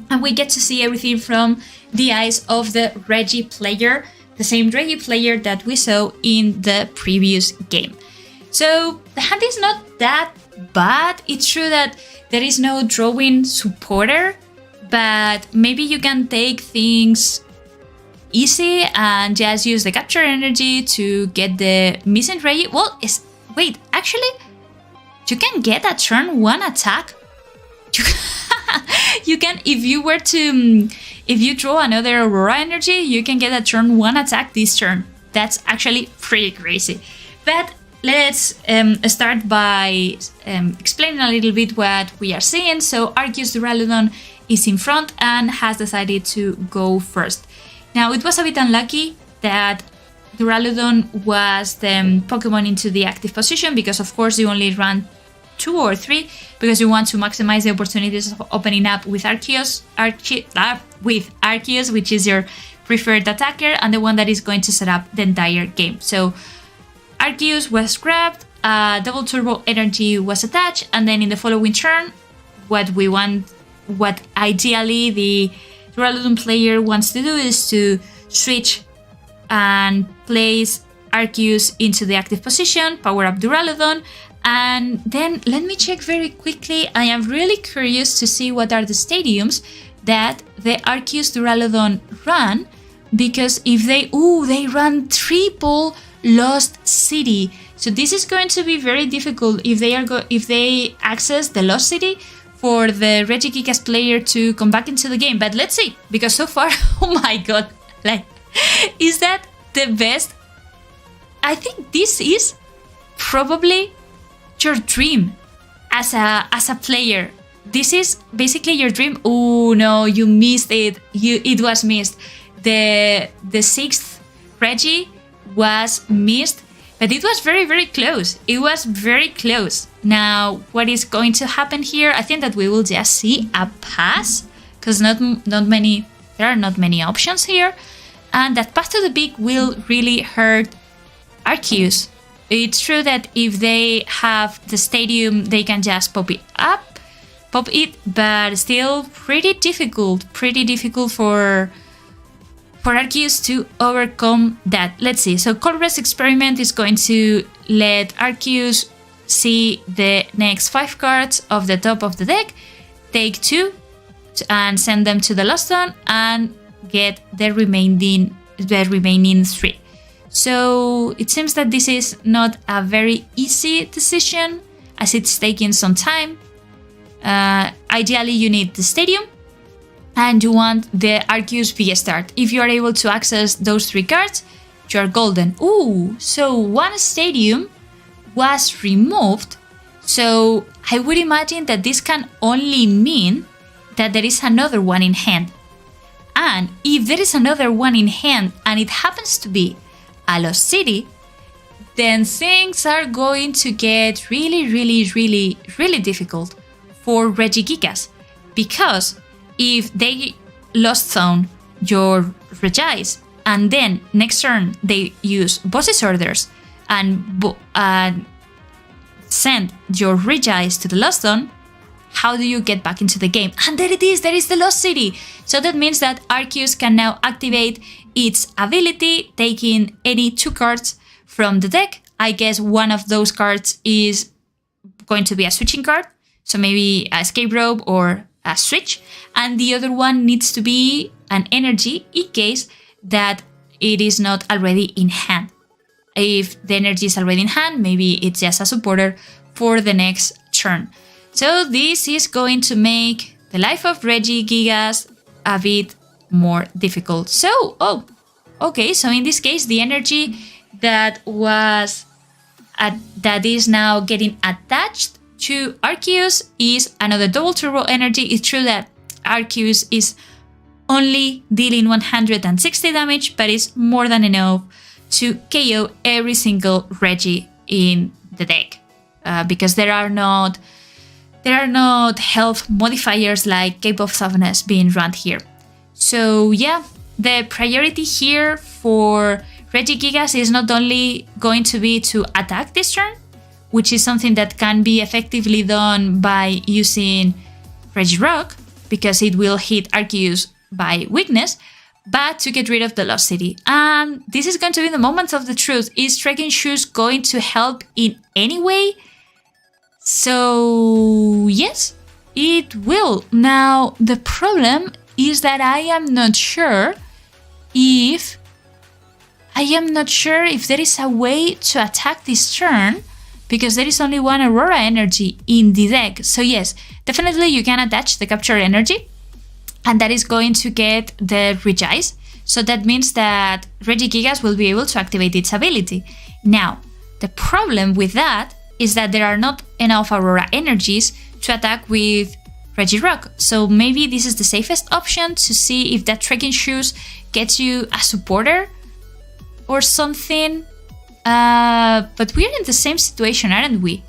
And we get to see everything from the eyes of the Regi player, the same Regi player that we saw in the previous game. So the hand is not that bad. It's true that there is no drawing supporter, but maybe you can take things easy and just use the capture energy to get the missing Regi. Well, wait, actually, you can get a turn 1 attack. You can, if you draw another Aurora energy, you can get a turn 1 attack this turn. That's actually pretty crazy. But let's start by explaining a little bit what we are seeing. So Arceus Duraludon is in front and has decided to go first. Now, it was a bit unlucky that Duraludon was the Pokemon into the active position, because of course you only run 2 or 3, because you want to maximize the opportunities of opening up with Arceus, which is your preferred attacker and the one that is going to set up the entire game. So Arceus was grabbed, double turbo energy was attached, and then in the following turn, what ideally the Duraludon player wants to do is to switch and place Arceus into the active position, power up Duraludon, and then let me check very quickly. I am really curious to see what are the stadiums that the Arceus Duraludon run, because if they run triple Lost City. So this is going to be very difficult if they access the Lost City for the Regigigas player to come back into the game. But let's see, because so far, oh my god, like, is that the best? I think this is probably your dream as a player. This is basically your dream. Oh no, you missed it. It was missed. The 6th Regi was missed, but it was very, very close. It was very close. Now, what is going to happen here? I think that we will just see a pass, because there are not many options here, and that pass to the big will really hurt Arceus. It's true that if they have the stadium, they can just pop it, but still pretty difficult for Arceus to overcome that. Let's see. So Colress Experiment is going to let Arceus see the next 5 cards of the top of the deck, take 2 and send them to the Lost Zone and get the remaining 3. So it seems that this is not a very easy decision, as it's taking some time. Ideally, you need the stadium, and you want the Arceus V-Start. If you are able to access those 3 cards, you are golden. Ooh, so 1 stadium was removed. So I would imagine that this can only mean that there is another one in hand. And if there is another one in hand and it happens to be a Lost City, then things are going to get really, really, really, really difficult for Regigigas. Because if they Lost Zone your Regis, and then next turn they use Boss's Orders and send your Regis to the Lost Zone, how do you get back into the game? And there it is, there is the Lost City. So that means that Arceus can now activate its ability, taking any 2 cards from the deck. I guess one of those cards is going to be a switching card. So maybe a Escape Rope or a switch. And the other one needs to be an energy in case that it is not already in hand. If the energy is already in hand, maybe it's just a supporter for the next turn. So this is going to make the life of Regigigas a bit more difficult. So, okay, so in this case, the energy that is now getting attached to Arceus is another double turbo energy. It's true that Arceus is only dealing 160 damage, but it's more than enough to KO every single Regi in the deck, because there are not health modifiers like Cape of Softness being run here. So yeah, the priority here for Regigigas is not only going to be to attack this turn, which is something that can be effectively done by using Regirock, because it will hit Arceus by weakness, but to get rid of the Lost City. And this is going to be the moment of the truth. Is Trekking Shoes going to help in any way? So yes, it will. Now, the problem is that I am not sure if there is a way to attack this turn, because there is only one Aurora energy in the deck. So yes, definitely you can attach the capture energy, and that is going to get the Regis. So that means that Regigigas will be able to activate its ability. Now, the problem with that is that there are not enough Aurora energies to attack with Regirock. So maybe this is the safest option to see if that Trekking Shoes gets you a supporter or something. But we're in the same situation, aren't we?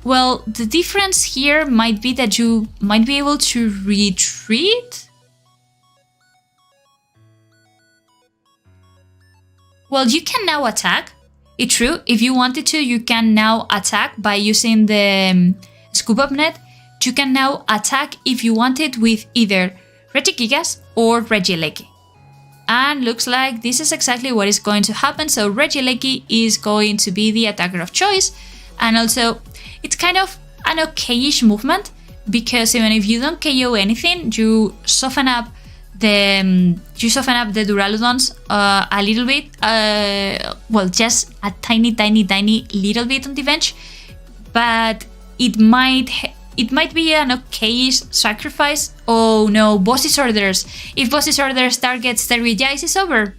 Well, the difference here might be that you might be able to retreat. Well, you can now attack. It's true, if you wanted to, you can now attack by using the Scoop Up Net. You can now attack if you wanted with either Regigigas or Regieleki. And looks like this is exactly what is going to happen. So Regieleki is going to be the attacker of choice. And also, it's kind of an okayish movement, because even if you don't KO anything, you soften up the Duraludons a little bit. Well, just a tiny little bit on the bench. But it might be an okayish sacrifice. Oh no, Boss's Orders. If Boss's Orders targets the Regis, it's over.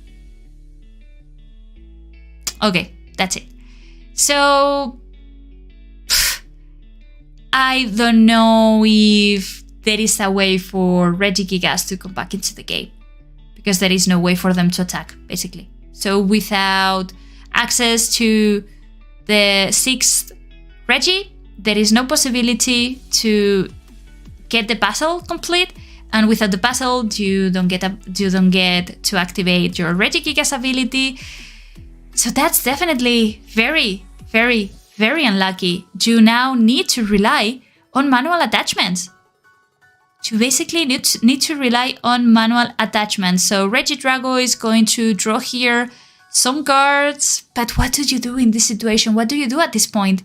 Okay, that's it. So I don't know if there is a way for Regigigas to come back into the game, because there is no way for them to attack, basically. So without access to the 6th Regi, there is no possibility to get the puzzle complete, and without the puzzle, you don't get to activate your Regigigas ability. So that's definitely very unlucky. You now need to rely on manual attachments. You basically need to rely on manual attachments. So Regidrago is going to draw here some cards, but what do you do in this situation? What do you do at this point?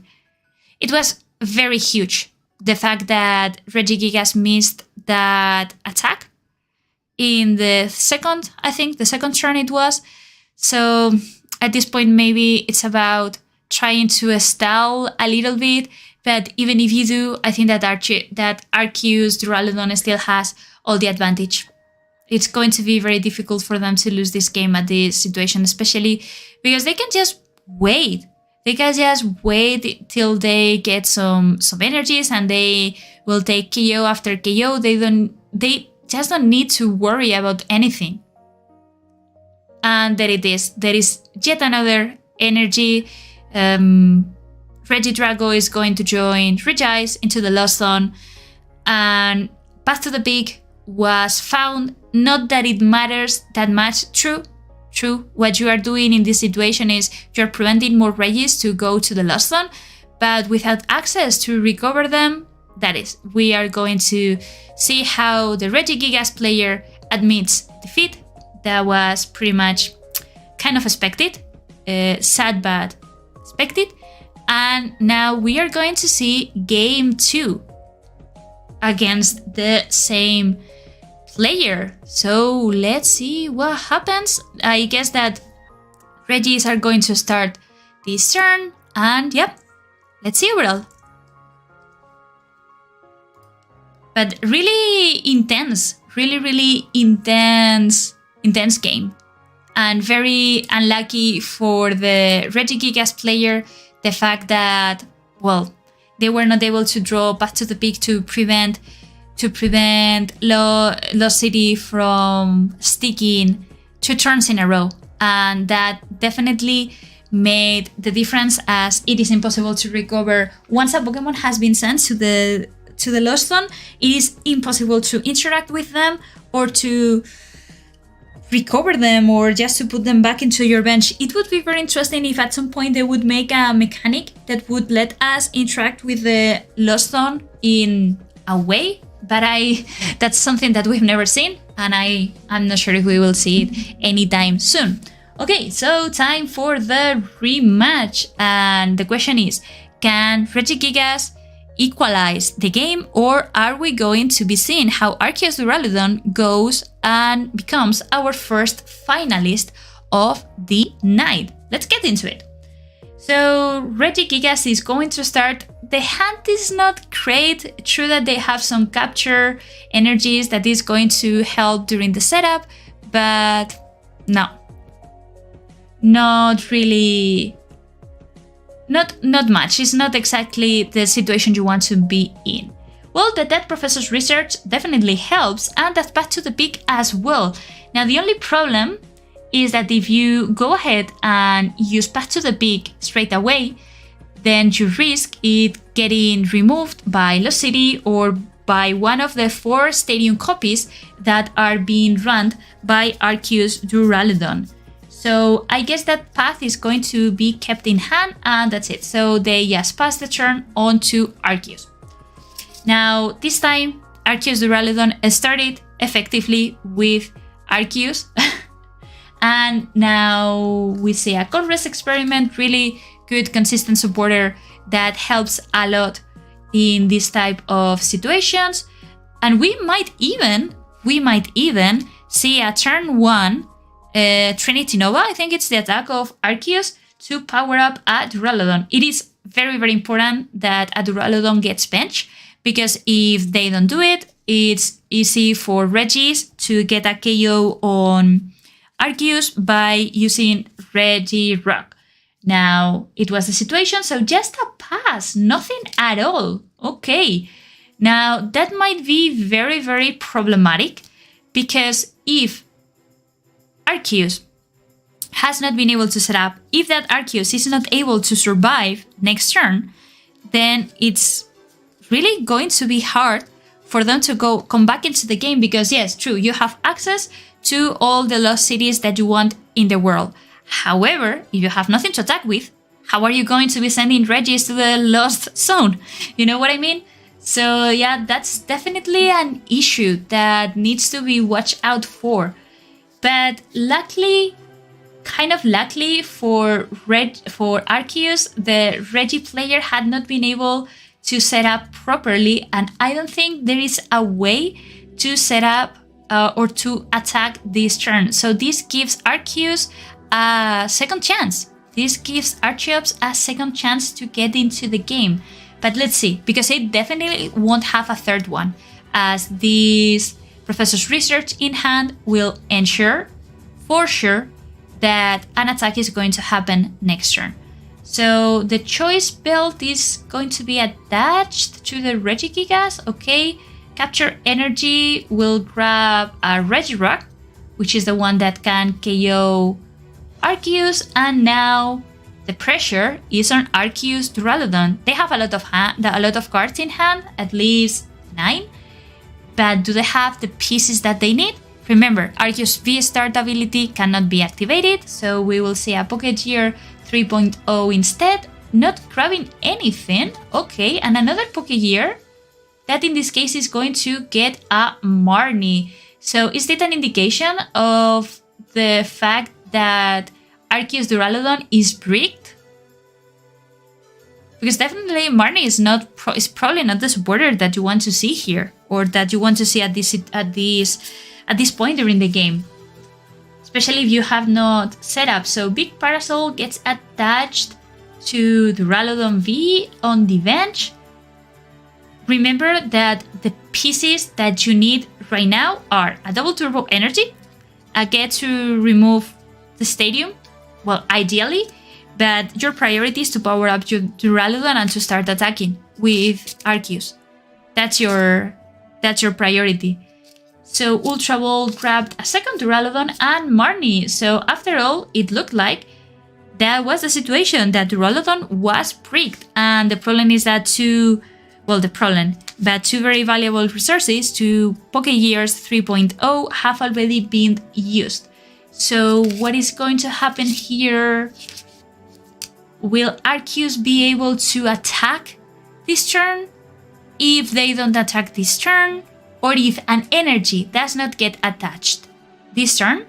It was very huge, the fact that Regigigas missed that attack in the second turn it was. So at this point, maybe it's about trying to stall a little bit. But even if you do, I think that Arceus Duraludon still has all the advantage. It's going to be very difficult for them to lose this game at this situation, especially because they can just wait. They can just wait till they get some energies, and they will take KO after KO. They just don't need to worry about anything. And there it is. There is yet another energy. Regidrago is going to join Regis into the Lost Zone, and Path to the Peak was found. Not that it matters that much. True. What you are doing in this situation is you're preventing more Regis to go to the Lost Zone, but without access to recover them. That is, we are going to see how the Regigigas player admits defeat. That was pretty much kind of expected, sad but expected. And now we are going to see game 2 against the same player. So let's see what happens. I guess that Regis are going to start this turn, and yep, let's see overall. But really intense, really intense game. And very unlucky for the Regigigas player, the fact that, well, they were not able to draw back to the peak to prevent Lost City from sticking 2 turns in a row. And that definitely made the difference, as it is impossible to recover once a Pokemon has been sent to the Lost Zone. It is impossible to interact with them or to recover them or just to put them back into your bench. It would be very interesting if at some point they would make a mechanic that would let us interact with the Lost Zone in a way, but that's something that we've never seen, and I'm not sure if we will see it anytime soon. Okay, so time for the rematch, and the question is, can Regigigas equalize the game, or are we going to be seeing how Arceus Duraludon goes and becomes our first finalist of the night? Let's get into it. So Regigigas is going to start. The hand is not great. True that they have some capture energies that is going to help during the setup, but no, not really. Not much. It's not exactly the situation you want to be in. Well, the Dead Professor's research definitely helps, and that's back to the peak as well. Now, the only problem is that if you go ahead and use Path to the Peak straight away, then you risk it getting removed by Lost City or by one of the 4 stadium copies that are being run by Arceus Duraludon. So I guess that path is going to be kept in hand, and that's it. So they just pass the turn on to Arceus. Now, this time, Arceus Duraludon started effectively with Arceus. And now we see a Cold Rest experiment, really good, consistent supporter that helps a lot in this type of situations. And we might even see a turn 1 Trinity Nova. I think it's the attack of Arceus to power up a Duraludon. It is very, very important that a Duraludon gets bench, because if they don't do it, it's easy for Regis to get a KO on Arceus by using Regirock. Now, it was the situation, so just a pass, nothing at all. Okay. Now, that might be very, very problematic, because if Arceus has not been able to set up, if that Arceus is not able to survive next turn, then it's really going to be hard for them to come back into the game, because yes, true, you have access to all the lost cities that you want in the world. However, if you have nothing to attack with, how are you going to be sending Regis to the lost zone? You know what I mean? So yeah, that's definitely an issue that needs to be watched out for. But luckily, kind of luckily for Arceus, the Regi player had not been able to set up properly, and I don't think there is a way to set up or to attack this turn. So this gives Arceus a second chance. This gives Arceus a second chance to get into the game. But let's see, because it definitely won't have a third one, as this Professor's research in hand will ensure, for sure, that an attack is going to happen next turn. So the choice belt is going to be attached to the Regigigas. Okay, capture energy will grab a Regirock, which is the one that can KO Arceus, and now the pressure is on Arceus Duraludon. They have a lot of cards in hand, at least 9. But do they have the pieces that they need? Remember, Arceus V-Start ability cannot be activated, so we will see a Pokégear 3.0 instead. not grabbing anything. Okay, and another Pokégear that in this case is going to get a Marnie. So is that an indication of the fact that Arceus Duraludon is bricked? Because definitely Marnie is probably not the supporter that you want to see here, or that you want to see at this point during the game, especially if you have not set up. So Big Parasol gets attached to Duraludon V on the bench. Remember that the pieces that you need right now are a double turbo energy, a get to remove the stadium, well, ideally, but your priority is to power up your Duraludon and to start attacking with Arceus. That's your priority. So Ultra Ball grabbed a second Duraludon and Marnie. So after all, it looked like that was the situation, that Duraludon was bricked. And the problem is that two very valuable resources to Pokégears 3.0 have already been used. So what is going to happen here? Will Arceus be able to attack this turn? If they don't attack this turn, or if an energy does not get attached this turn,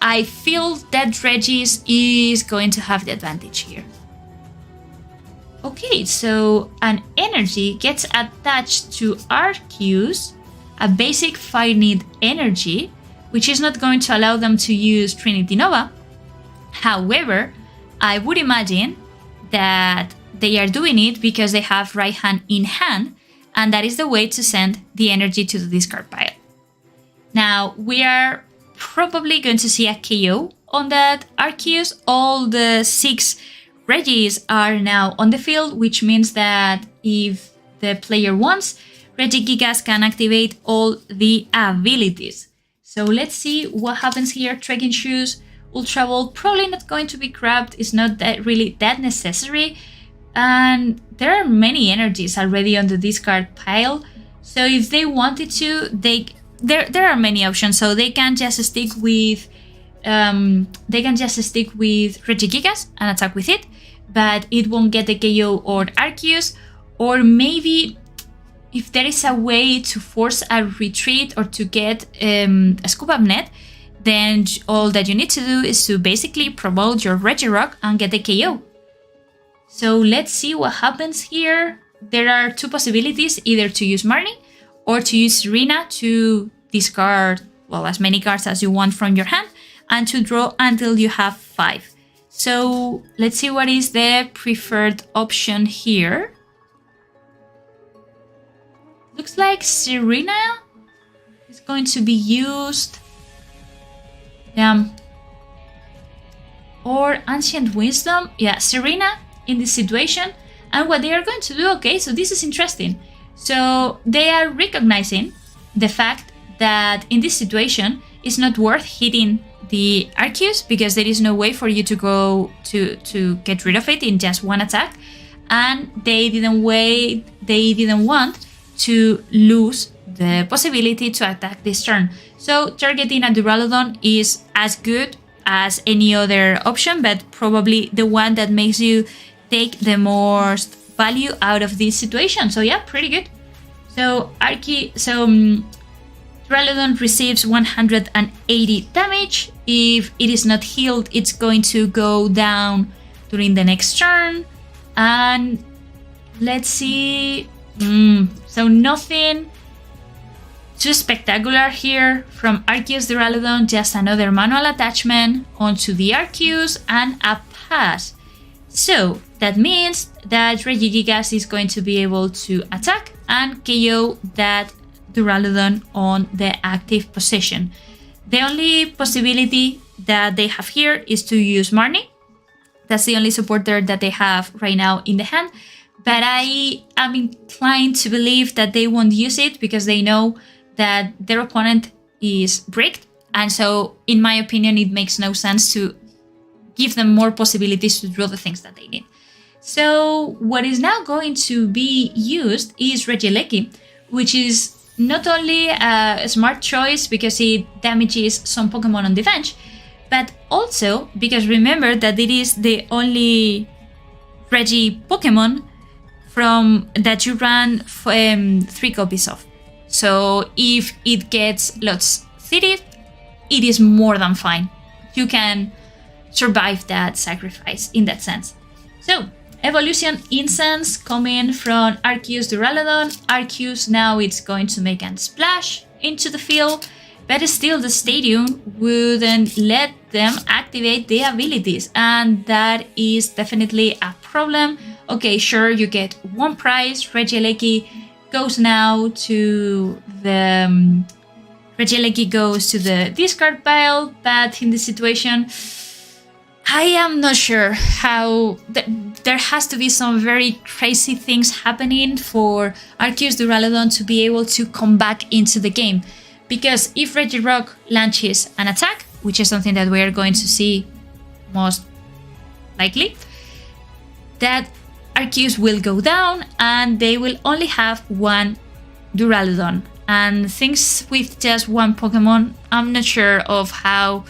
I feel that Regis is going to have the advantage here. Okay, so an energy gets attached to Arceus, a basic fire need energy, which is not going to allow them to use Trinity Nova. However, I would imagine that they are doing it because they have right hand in hand, and that is the way to send the energy to the discard pile. Now, we are probably going to see a KO on that Arceus. All the 6 Regis are now on the field, which means that if the player wants, Regigigas can activate all the abilities. So let's see what happens here. Trekking Shoes, Ultra Ball, probably not going to be grabbed. It's not really that necessary. And there are many energies already on the discard pile. So if they wanted to, there are many options. So they can just stick with Regigigas and attack with it, but it won't get the KO or Arceus. Or maybe if there is a way to force a retreat or to get a scoop up net, then all that you need to do is to basically promote your Regirock and get the KO. So let's see what happens here. There are 2 possibilities, either to use Marnie or to use Serena to discard, well, as many cards as you want from your hand and to draw until you have 5. So let's see what is the preferred option here. Looks like Serena is going to be used. Or Ancient Wisdom. Yeah, Serena in this situation. And what they are going to do, okay, so this is interesting. So they are recognizing the fact that in this situation, it's not worth hitting the Arceus because there is no way for you to go to get rid of it in just one attack. And they didn't want to lose the possibility to attack this turn. So targeting a Duraludon is as good as any other option, but probably the one that makes you take the most value out of this situation. So yeah, pretty good. So Duraludon receives 180 damage. If it is not healed, it's going to go down during the next turn. And let's see. So nothing too spectacular here from Arceus Duraludon, just another manual attachment onto the Arceus and a pass. So that means that Regigigas is going to be able to attack and KO that Duraludon on the active position. The only possibility that they have here is to use Marnie. That's the only supporter that they have right now in the hand. But I am inclined to believe that they won't use it because they know that their opponent is bricked. And so, in my opinion, it makes no sense to give them more possibilities to draw the things that they need. So, what is now going to be used is Regieleki, which is not only a smart choice because it damages some Pokemon on the bench, but also because remember that it is the only Regi Pokemon from that you run 3 copies of. So if it gets Lost City, it is more than fine. You can survive that sacrifice in that sense. So Evolution Incense coming from Arceus Duraludon. Arceus now it's going to make a splash into the field, but still the stadium wouldn't let them activate the abilities, and that is definitely a problem. Okay, sure, you get 1 prize. Regieleki goes now to the Regieleki goes to the discard pile, but in this situation I am not sure how. There has to be some very crazy things happening for Arceus Duraludon to be able to come back into the game. Because if Regirock launches an attack, which is something that we are going to see most likely, that Arceus will go down and they will only have 1 Duraludon. And things with just 1 Pokemon, I'm not sure of how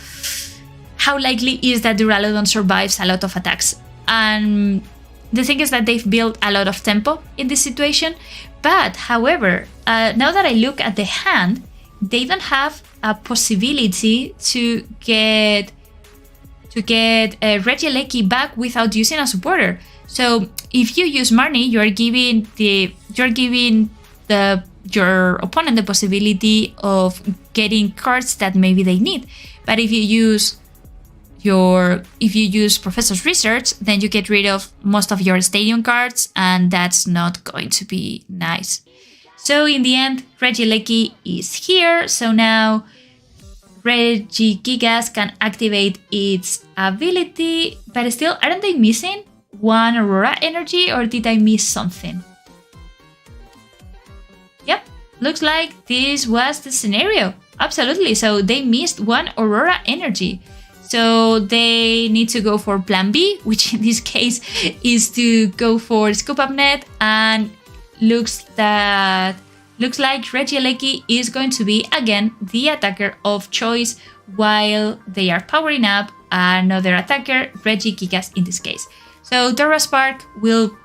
likely is that Duraludon survives a lot of attacks. And the thing is that they've built a lot of tempo in this situation. But however, now that I look at the hand, they don't have a possibility to get Regieleki back without using a supporter. So if you use Marnie, you're giving your opponent the possibility of getting cards that maybe they need. But if you use Professor's Research, then you get rid of most of your stadium cards, and that's not going to be nice. So in the end, Regieleki is here. So now Regigigas can activate its ability, but still, aren't they missing 1 Aurora Energy, or did I miss something? Yep, looks like this was the scenario. Absolutely. So they missed 1 Aurora Energy. So they need to go for plan B, which in this case is to go for Scoop Up Net, and looks like Regieleki is going to be again the attacker of choice while they are powering up another attacker, Regigigas in this case. So Dora Spark will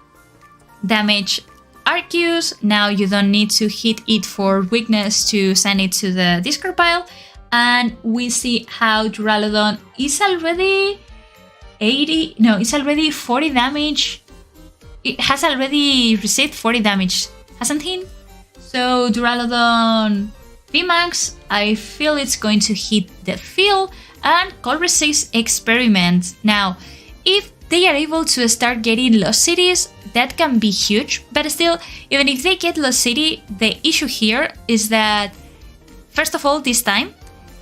damage Arceus. Now you don't need to hit it for weakness to send it to the discard pile. And we see how Duraludon is already 40 damage. It has already received 40 damage, hasn't he? So Duraludon VMAX, I feel it's going to hit the field and Call Resist Experiment. Now, if they are able to start getting Lost Cities, that can be huge. But still, even if they get Lost City, the issue here is that, first of all, this time,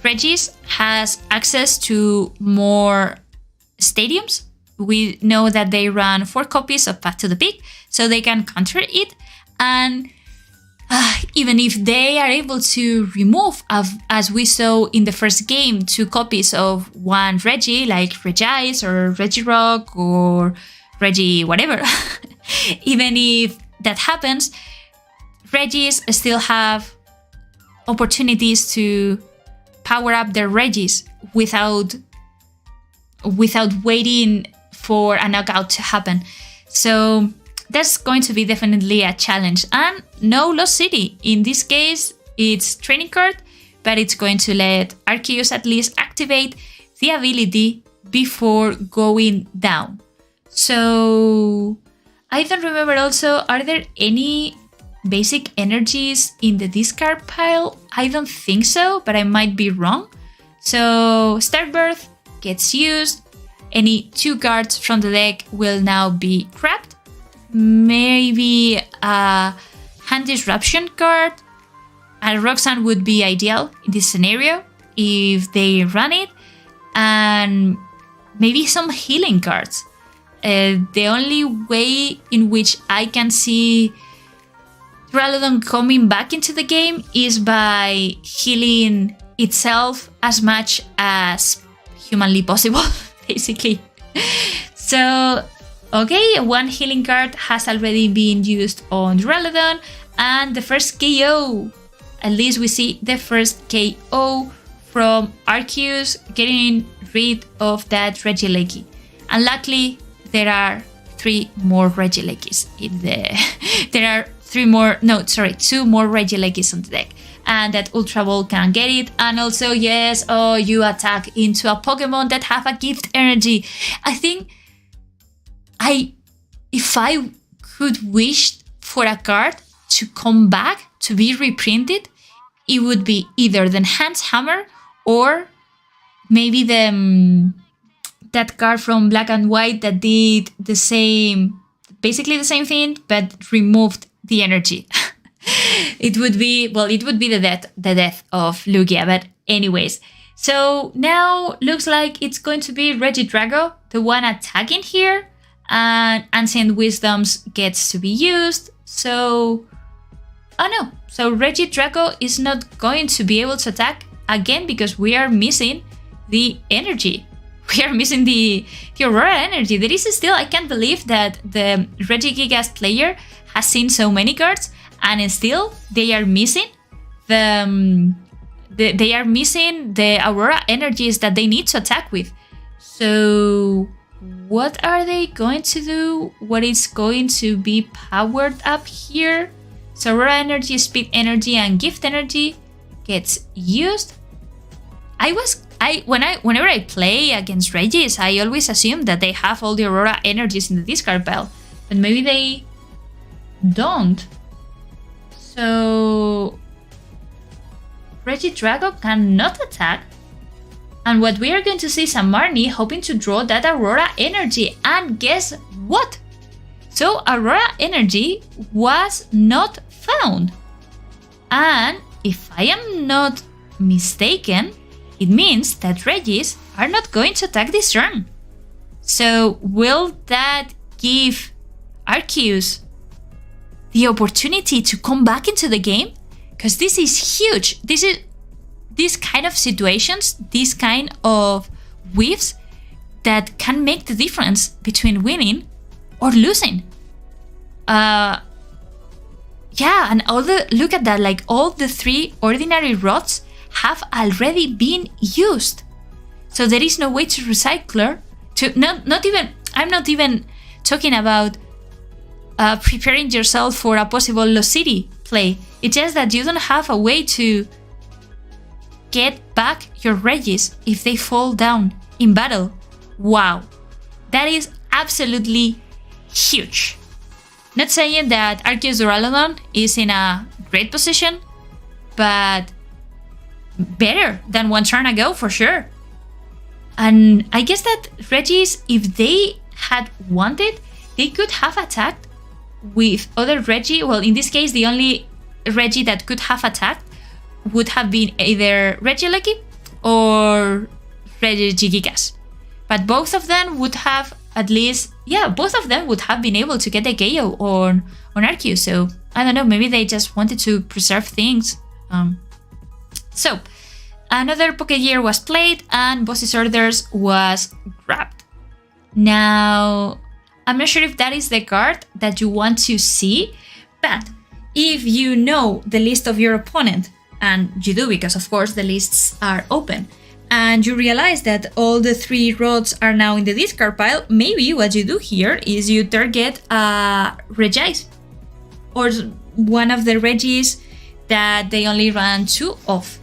Regis has access to more stadiums. We know that they run 4 copies of Path to the Peak, so they can counter it. And even if they are able to remove, as we saw in the first game, 2 copies of 1 Regi, like Regice or Regirock or Regi whatever, even if that happens, Regis still have opportunities to power up their Regis without waiting for a knockout to happen. So that's going to be definitely a challenge. And no Lost City. In this case, it's training card, but it's going to let Arceus at least activate the ability before going down. So I don't remember also, are there any basic energies in the discard pile? I don't think so, but I might be wrong. So Starbirth gets used. Any 2 cards from the deck will now be grabbed. Maybe a Hand Disruption card. And Roxanne would be ideal in this scenario if they run it. And maybe some healing cards. The only way in which I can see Duraludon coming back into the game is by healing itself as much as humanly possible, basically. So, okay, 1 healing card has already been used on Duraludon, and the first KO, at least we see the first KO from Arceus getting rid of that Regieleki. And luckily, there are 3 more Regilekis in the... there are 2 more Regilekis on the deck. And that Ultra Ball can get it. And also, yes, oh, you attack into a Pokemon that have a gift energy. I think if I could wish for a card to come back, to be reprinted, it would be either the Enhanced Hammer or maybe that card from Black and White that did the same, basically the same thing, but removed the energy. It would be the death of Lugia. But anyways, so now looks like it's going to be Regidrago, the one attacking here, and Ancient Wisdoms gets to be used. So, oh no, so Regidrago is not going to be able to attack again because we are missing the energy. We are missing the Aurora energy. There is still, I can't believe that the Regigigas player has seen so many cards and still they are missing the Aurora energies that they need to attack with. So what are they going to do? What is going to be powered up here? So Aurora energy, Speed energy, and Gift energy gets used. Whenever I play against Regis, I always assume that they have all the Aurora energies in the discard pile, but maybe they don't. So Regidrago cannot attack, and what we are going to see is a Marnie hoping to draw that Aurora energy. And guess what? So Aurora energy was not found, and if I am not mistaken, it means that Regis are not going to attack this turn. So will that give Arceus the opportunity to come back into the game? Because this is huge. This kind of situations, this kind of whiffs that can make the difference between winning or losing. Yeah, and look at that, like all the 3 ordinary rods have already been used. So there is no way to recycle. I'm not even talking about preparing yourself for a possible Lost City play. It's just that you don't have a way to get back your Regis if they fall down in battle. Wow, that is absolutely huge. Not saying that Arceus Duraludon is in a great position, but better than one turn ago for sure. And I guess that Regis, if they had wanted, they could have attacked with other Regi. Well, in this case, the only Regi that could have attacked would have been either Regieleki or Regigigas. But both of them would have both of them would have been able to get the KO on Arceus. So I don't know, maybe they just wanted to preserve things. So another Pokégear was played and Boss's Orders was grabbed. Now, I'm not sure if that is the card that you want to see, but if you know the list of your opponent, and you do because of course the lists are open, and you realize that all the 3 rods are now in the discard pile, maybe what you do here is you target Regis or one of the Regis that they only ran 2 of.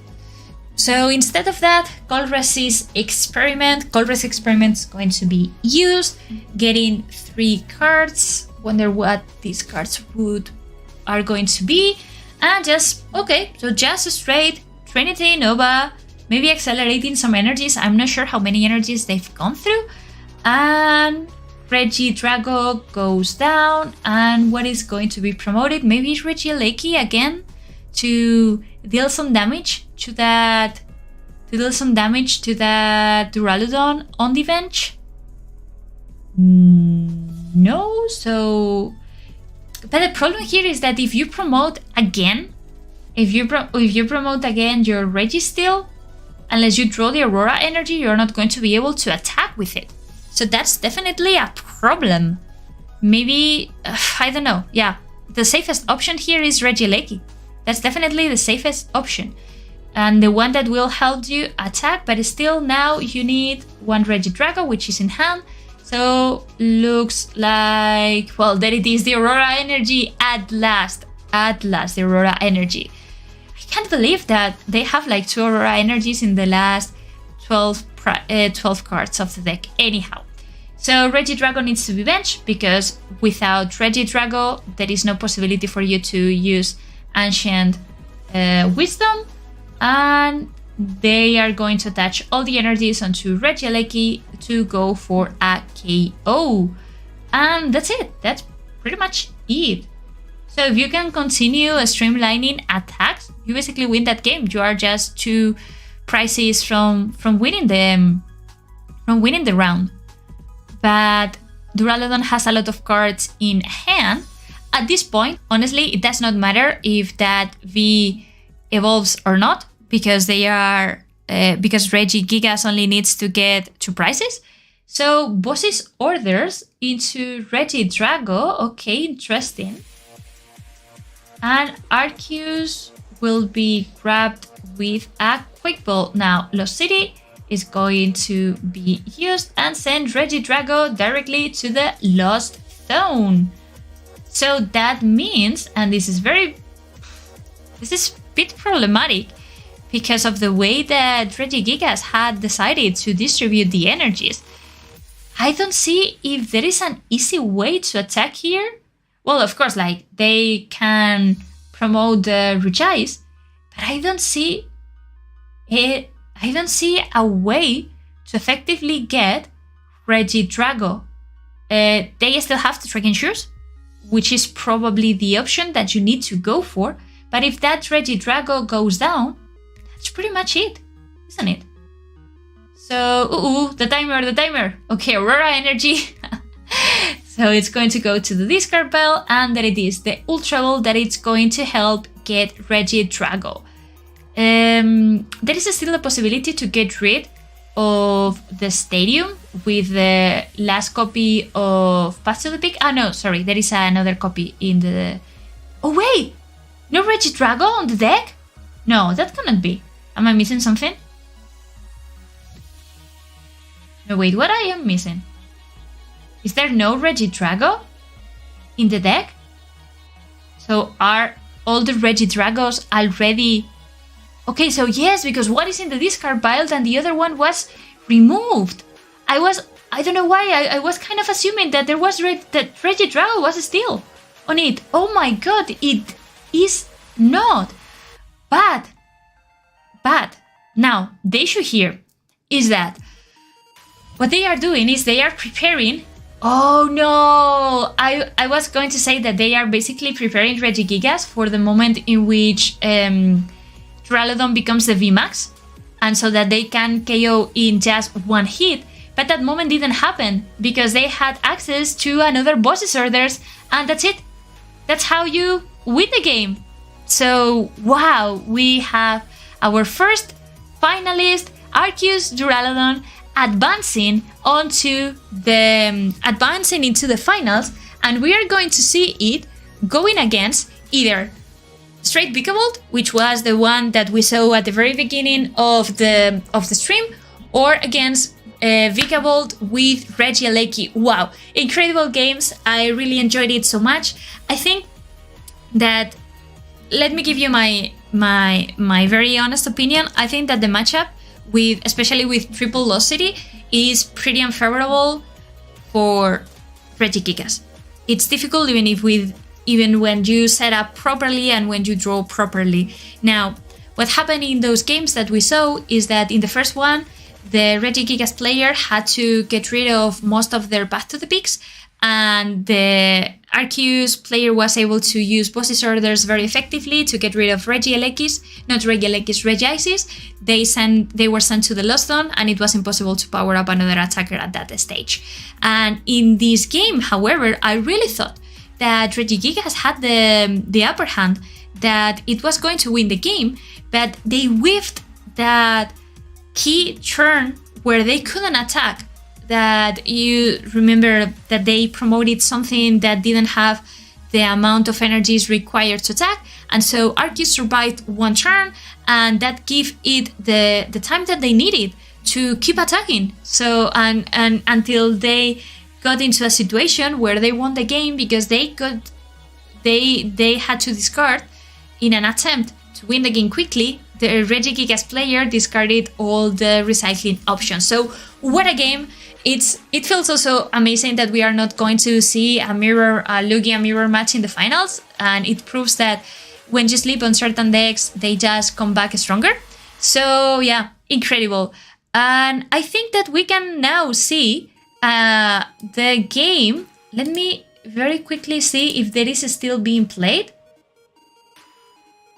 So instead of that, Colress's Experiment. Colress Experiment is going to be used, getting 3 cards. Wonder what these cards are going to be. And just straight Trinity, Nova, maybe accelerating some energies. I'm not sure how many energies they've gone through. And Regidrago goes down. And what is going to be promoted? Maybe Regieleki again to deal some damage to that Duraludon on the bench. No, so but the problem here is that if you promote again, your Registeel, unless you draw the Aurora energy, you're not going to be able to attack with it. So that's definitely a problem. Maybe I don't know. Yeah, the safest option here is Regieleki. That's definitely the safest option. And the one that will help you attack, but still now you need one Regidrago, which is in hand. So looks like, well, there it is, the Aurora Energy at last. At last, the Aurora Energy. I can't believe that they have like 2 Aurora Energies in the last 12 cards of the deck. Anyhow, so Regidrago needs to be benched because without Regidrago, there is no possibility for you to use Ancient Wisdom, and they are going to attach all the energies onto Regieleki to go for a KO. And that's it. That's pretty much it. So if you can continue streamlining attacks, you basically win that game. You are just 2 prizes from winning the round. But Duraludon has a lot of cards in hand. At this point, honestly, it does not matter if that V evolves or not, because they are because Regigigas only needs to get 2 prizes. So Boss's orders into Regidrago. Okay, interesting. And Arceus will be grabbed with a Quick Ball. Now, Lost City is going to be used and send Regidrago directly to the Lost Zone. So that means, and this is a bit problematic because of the way that Regigigas had decided to distribute the energies. I don't see if there is an easy way to attack here. Well, of course, like, they can promote the Regice, but I don't see it. I don't see a way to effectively get Regidrago. They still have the Trekking Shoes, which is probably the option that you need to go for. But if that Regidrago goes down, that's pretty much it, isn't it? So, the timer. Okay, Aurora Energy. So it's going to go to the discard pile, and there it is, the Ultra Ball that it's going to help get Regidrago. There is still a possibility to get rid of the stadium with the last copy of Path to the Peak. No, sorry, there is another copy in the... Oh wait! No Regidrago on the deck? No, that cannot be. Am I missing something? No, wait, what I am missing? Is there no Regidrago in the deck? So are all the Regidragos already... Okay, so yes, because one is in the discard pile and the other one was removed. I don't know why, I was kind of assuming that there was that Regidrago was still on it. Oh my god, it is not. But now the issue here is that what they are doing is they are preparing. Oh no, I was going to say that they are basically preparing Regigigas for the moment in which Duraludon becomes the VMAX, and so that they can KO in just one hit. But that moment didn't happen because they had access to another boss's orders, and that's it. That's how you win the game. So wow, we have our first finalist, Arceus Duraludon, advancing into the finals, and we are going to see it going against either straight Vikavolt, which was the one that we saw at the very beginning of the stream, or against Vikavolt with Regieleki. Wow, incredible games. I really enjoyed it so much. I think that, let me give you my very honest opinion. I think that the matchup especially with Triple Lost City is pretty unfavorable for Regigigas. It's difficult even when you set up properly and when you draw properly. Now, what happened in those games that we saw is that in the first one, the Regigigas player had to get rid of most of their Path to the Peaks, and the Arceus player was able to use boss's orders very effectively to get rid of Regielekis, not Regielekis, Regices. They were sent to the Lost Zone, and it was impossible to power up another attacker at that stage. And in this game, however, I really thought that Regigigas had the upper hand, that it was going to win the game, but they whiffed that key turn where they couldn't attack. That you remember that they promoted something that didn't have the amount of energies required to attack, and so Arceus survived one turn, and that gave it the time that they needed to keep attacking. So and until they got into a situation where they won the game because they had to discard in an attempt to win the game quickly. The Regigigas player discarded all the recycling options. So what a game. It feels also amazing that we are not going to see a Lugia mirror match in the finals, and it proves that when you sleep on certain decks, they just come back stronger. So yeah, incredible. And I think that we can now see the game. Let me very quickly see if there is still being played.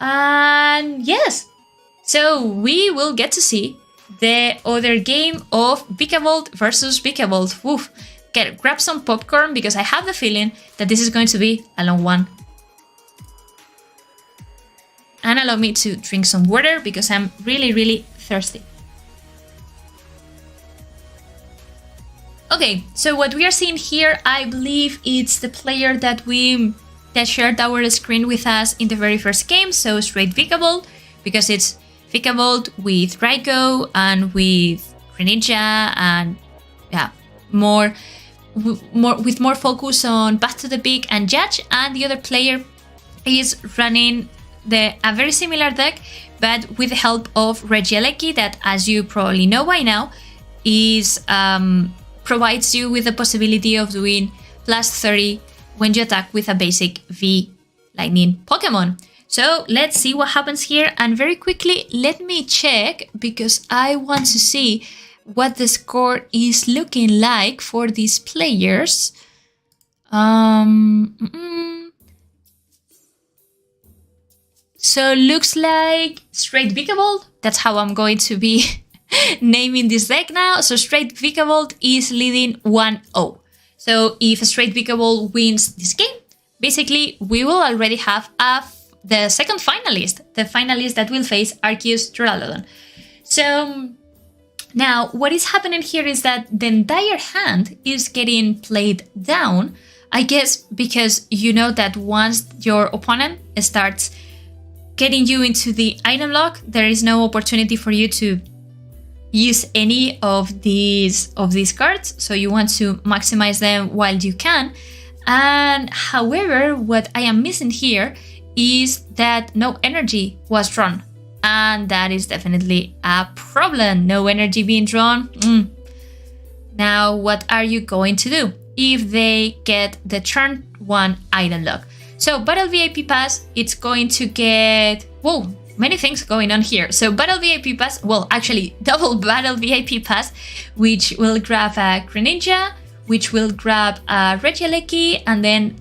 And yes, so we will get to see the other game of Vikavolt versus Vikavolt. Woof. Grab some popcorn because I have the feeling that this is going to be a long one. And allow me to drink some water because I'm really, really thirsty. Okay, so what we are seeing here, I believe it's the player that shared our screen with us in the very first game. So straight Vikavolt, because it's Vikavolt with Raikou and with Greninja, and yeah, with more focus on Path to the Peak and Judge. And the other player is running a very similar deck, but with the help of Regieleki, that, as you probably know by now, provides you with the possibility of doing +30 when you attack with a basic V Lightning Pokemon. So let's see what happens here, and very quickly let me check because I want to see what the score is looking like for these players. So looks like straight Vikavolt. That's how I'm going to be naming this deck now. So straight Vikavolt is leading 1-0. So if straight Vikavolt wins this game, basically we will already have the second finalist, the finalist that will face Arceus Duraludon. So now what is happening here is that the entire hand is getting played down, I guess because you know that once your opponent starts getting you into the item lock, there is no opportunity for you to use any of these cards, so you want to maximize them while you can. And however, what I am missing here is that no energy was drawn, and that is definitely a problem. No energy being drawn. Now what are you going to do if they get the turn 1 item lock? So Battle VIP Pass, it's going to get, whoa, many things going on here. So Battle VIP Pass, well, actually double Battle VIP Pass, which will grab a Greninja, which will grab a Regieleki, and then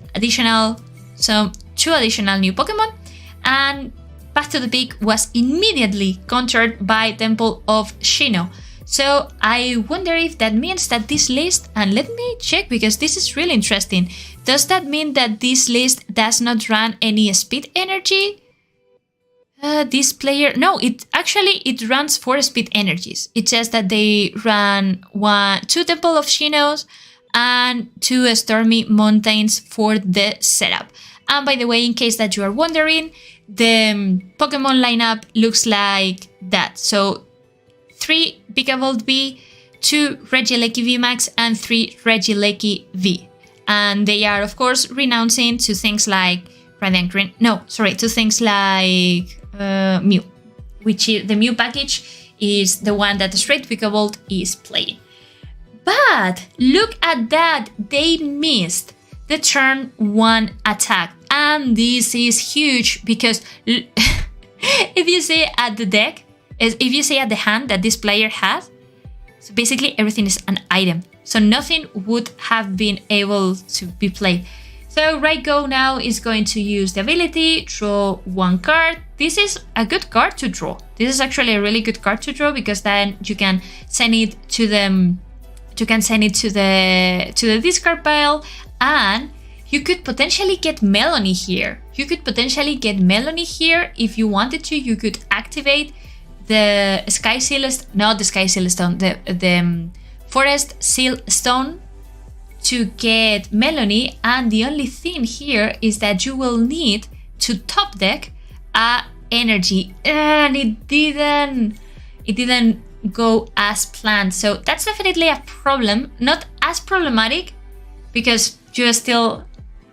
two additional new Pokemon. And Path to the Peak was immediately countered by Temple of Shino. So I wonder if that means that this list, and let me check because this is really interesting. Does that mean that this list does not run any speed energy? This player, no, it runs 4 speed energies. It says that they run 2 Temple of Shinos and 2 Stormy Mountains for the setup. And by the way, in case that you are wondering, the Pokemon lineup looks like that. So 3 Vikavolt V, 2 Regieleki V Max, and 3 Regieleki V. And they are, of course, renouncing to things like to things like Mew, which is the Mew package is the one that the straight Vikavolt is playing. But look at that, they missed the turn 1 attack, and this is huge because if you say at the deck, if you say at the hand that this player has, so basically everything is an item, so nothing would have been able to be played. So Raikou now is going to use the ability, draw 1 card. This is a good card to draw. This is actually a really good card to draw because then you can send it to the discard pile, and you could potentially get Melony here. If you wanted to. You could activate the Forest Seal Stone to get Melony, and the only thing here is that you will need to top deck a energy, and it didn't go as planned. So that's definitely a problem. Not as problematic, because you still,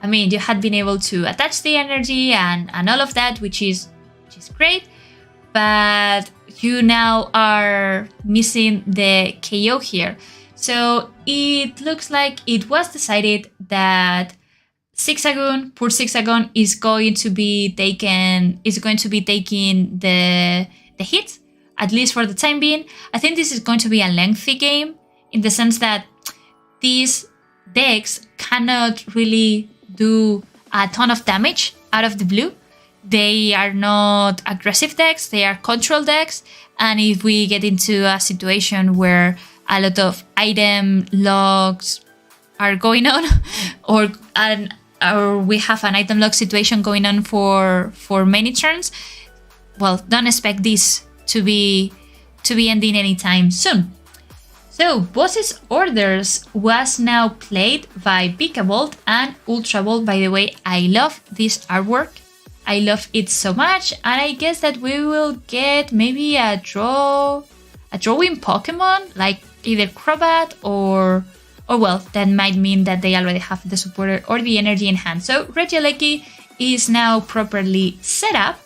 I mean, you had been able to attach the energy and all of that, which is great, but you now are missing the KO here. So it looks like it was decided that Poor Zigzagoon is going to be taking the hit, at least for the time being. I think this is going to be a lengthy game in the sense that these decks cannot really do a ton of damage out of the blue. They are not aggressive decks, they are control decks, and if we get into a situation where a lot of item locks are going on or we have an item lock situation going on for many turns, well, don't expect this to be ending anytime soon. So Boss's Orders was now played by Pikabolt and Ultravolt. By the way, I love this artwork. I love it so much, and I guess that we will get maybe a drawing Pokemon, like either Crobat or well, that might mean that they already have the supporter or the energy in hand. So Regieleki is now properly set up,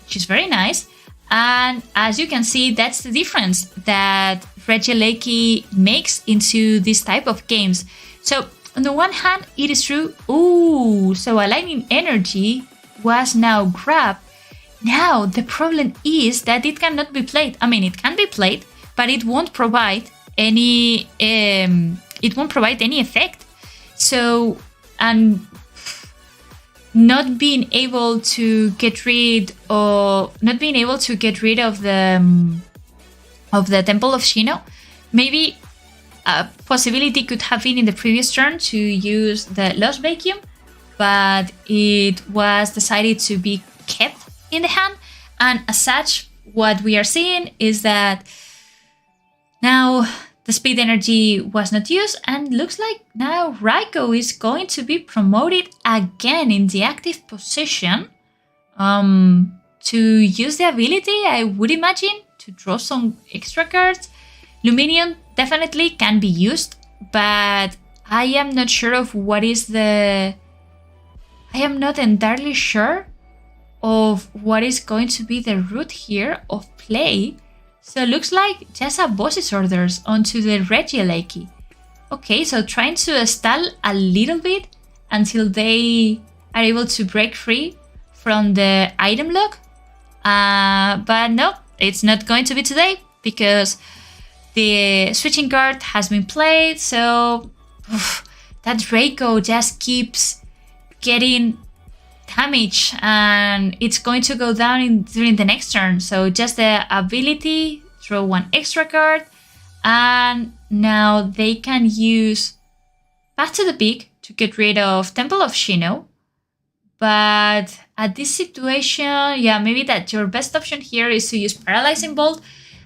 which is very nice. And as you can see, that's the difference that Regieleki makes into this type of games. So on the one hand, it is true. Ooh, so aligning energy was now grabbed. Now the problem is that it cannot be played. I mean, it can be played, but it won't provide any effect. So, and not being able to get rid of the Temple of Shino, maybe a possibility could have been in the previous turn to use the Lost Vacuum, but it was decided to be kept in the hand, and as such, what we are seeing is that now the speed energy was not used, and looks like now Raikou is going to be promoted again in the active position to use the ability, I would imagine, to draw some extra cards. Luminium definitely can be used, but I am not sure of what is I am not entirely sure of what is going to be the route here of play. So it looks like just a Boss's Orders onto the Regieleki. Okay, so trying to stall a little bit until they are able to break free from the item lock. But no, it's not going to be today because the switching card has been played. So that Raikou just keeps getting damage, and it's going to go down during the next turn. So just the ability, draw one extra card, and now they can use Path to the Peak to get rid of Temple of Shino. But at this situation, yeah, maybe that your best option here is to use Paralyzing Bolt.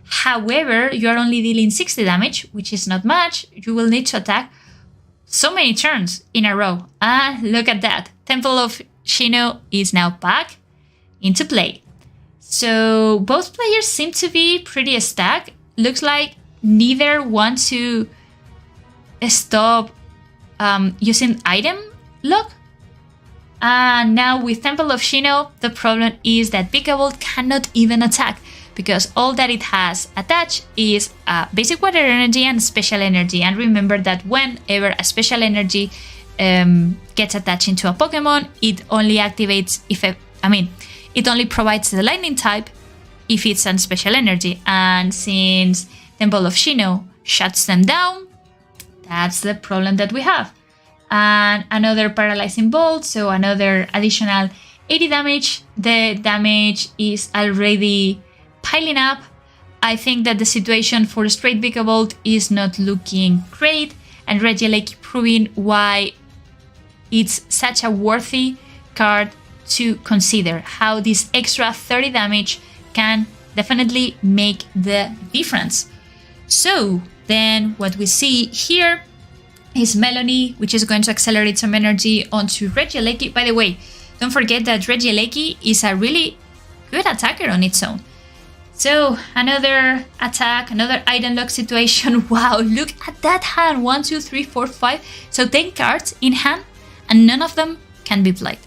However, you are only dealing 60 damage, which is not much. You will need to attack so many turns in a row. And look at that. Temple of Shino is now back into play. So both players seem to be pretty stacked. Looks like neither want to stop using item lock. And now with Temple of Shino, the problem is that Pikabolt cannot even attack because all that it has attached is basic water energy and special energy. And remember that whenever a special energy gets attached into a Pokemon, it only activates it only provides the lightning type if it's on special energy. And since Temple of Shino shuts them down, that's the problem that we have. And another Paralyzing Bolt, so another additional 80 damage. The damage is already piling up. I think that the situation for straight Pikabolt is not looking great, and Regieleki proving why it's such a worthy card to consider, how this extra 30 damage can definitely make the difference. So then what we see here is Melony, which is going to accelerate some energy onto Regieleki. By the way, don't forget that Regieleki is a really good attacker on its own. So another attack, another item lock situation. Wow, look at that hand. 1, 2, 3, 4, 5. So 10 cards in hand and none of them can be played.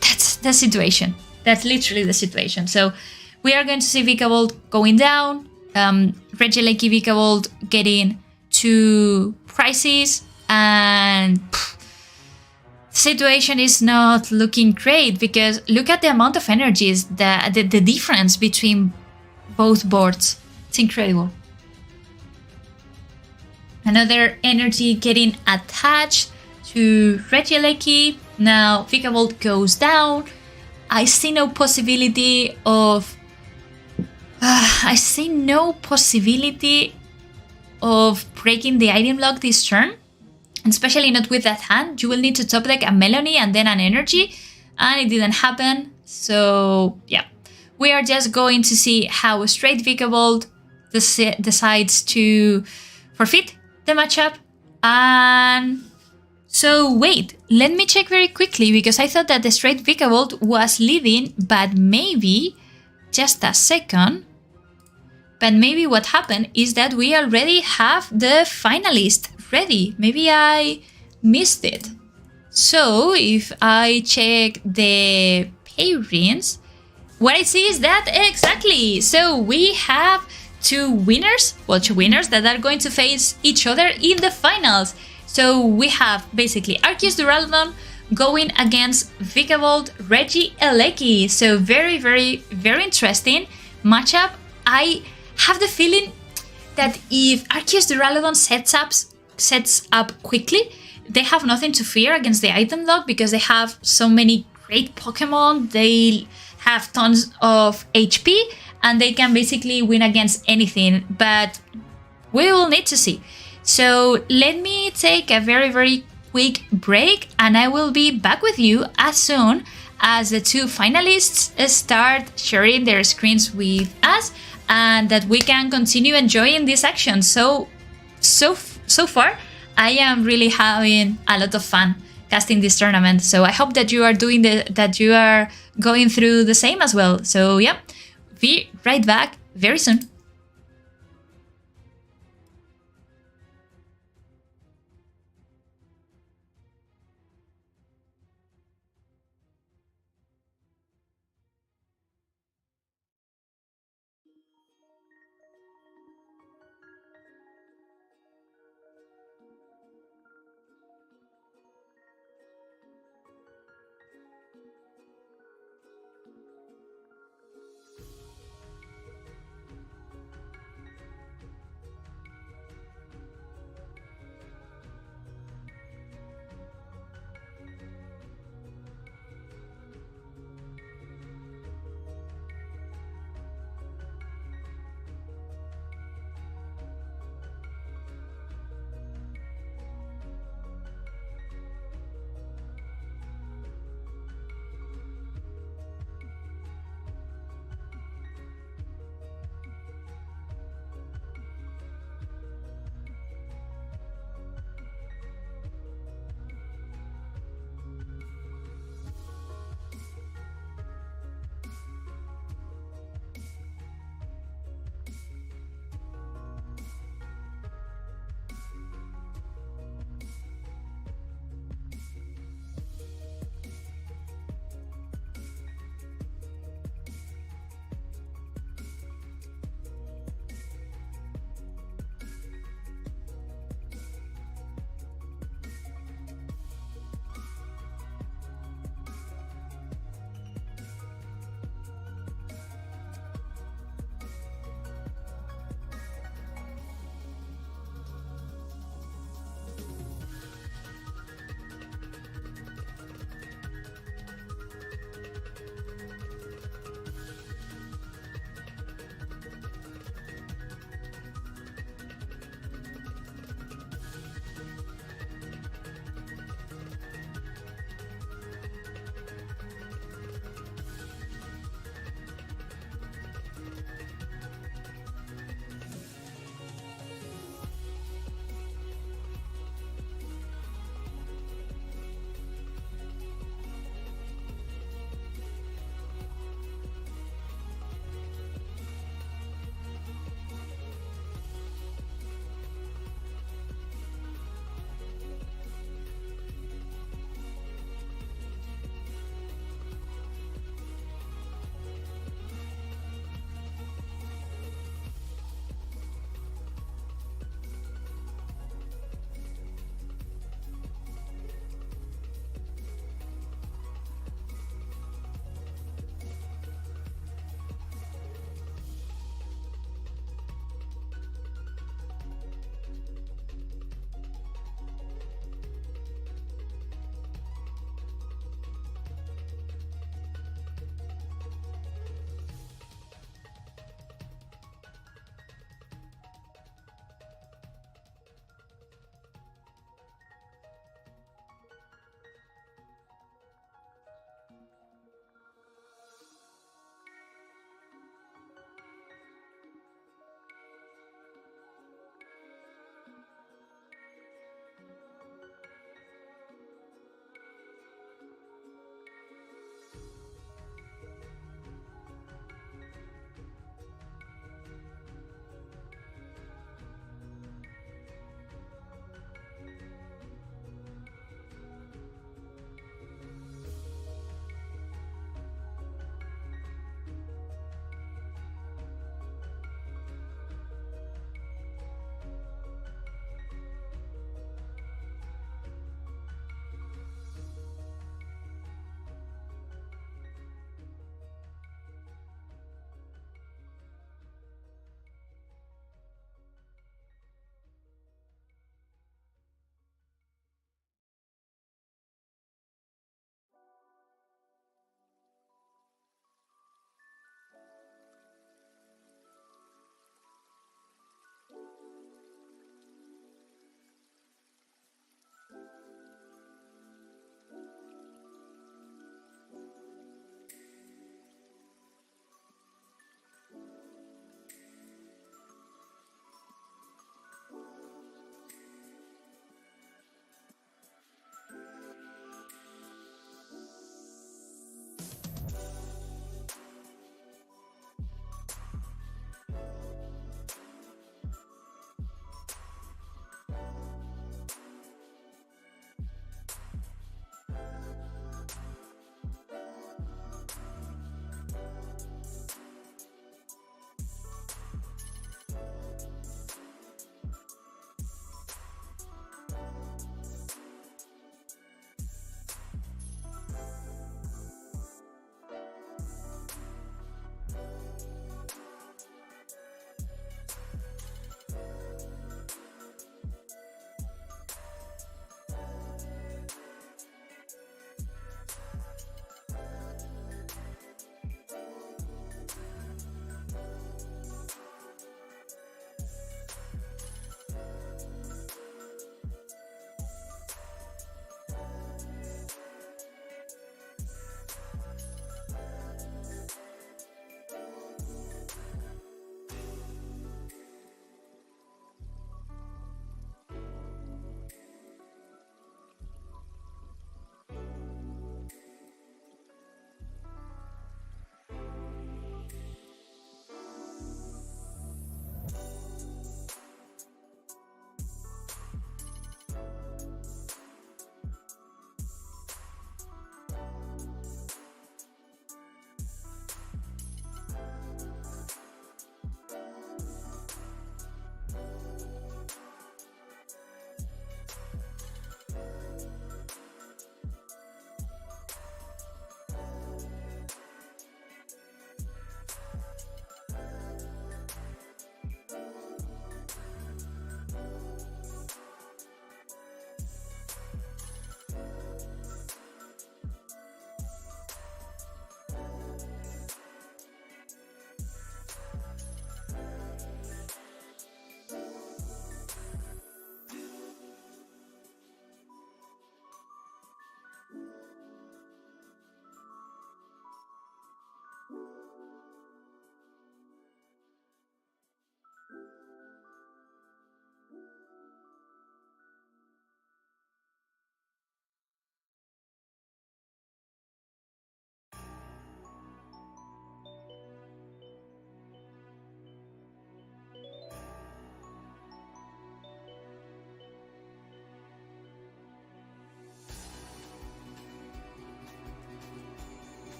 That's the situation. That's literally the situation. So we are going to see Vikavolt going down, Regieleki Vikavolt getting 2 prizes, and situation is not looking great because look at the amount of energies, the difference between both boards. It's incredible. Another energy getting attached to Regieleki. Now Vikavolt goes down. I see no possibility of breaking the item lock this turn, especially not with that hand. You will need to top deck a Melony and then an energy, and it didn't happen. So yeah, we are just going to see how straight Vikavolt decides to forfeit the matchup. And so wait, let me check very quickly because I thought that the straight Vikavolt was leading, but maybe, just a second, but maybe what happened is that we already have the finalist ready. Maybe I missed it. So if I check the pairings, what I see is that exactly. So we have two winners that are going to face each other in the finals. So we have basically Arceus Duraludon going against Vikavolt Regieleki. So very, very, very interesting matchup. I have the feeling that if Arceus Duraludon sets up quickly, they have nothing to fear against the item lock because they have so many great Pokemon. They have tons of HP and they can basically win against anything, but we will need to see. So let me take a very, very quick break and I will be back with you as soon as the two finalists start sharing their screens with us and that we can continue enjoying this action. So far, I am really having a lot of fun casting this tournament. So I hope that you are going through the same as well. So yeah, be right back very soon.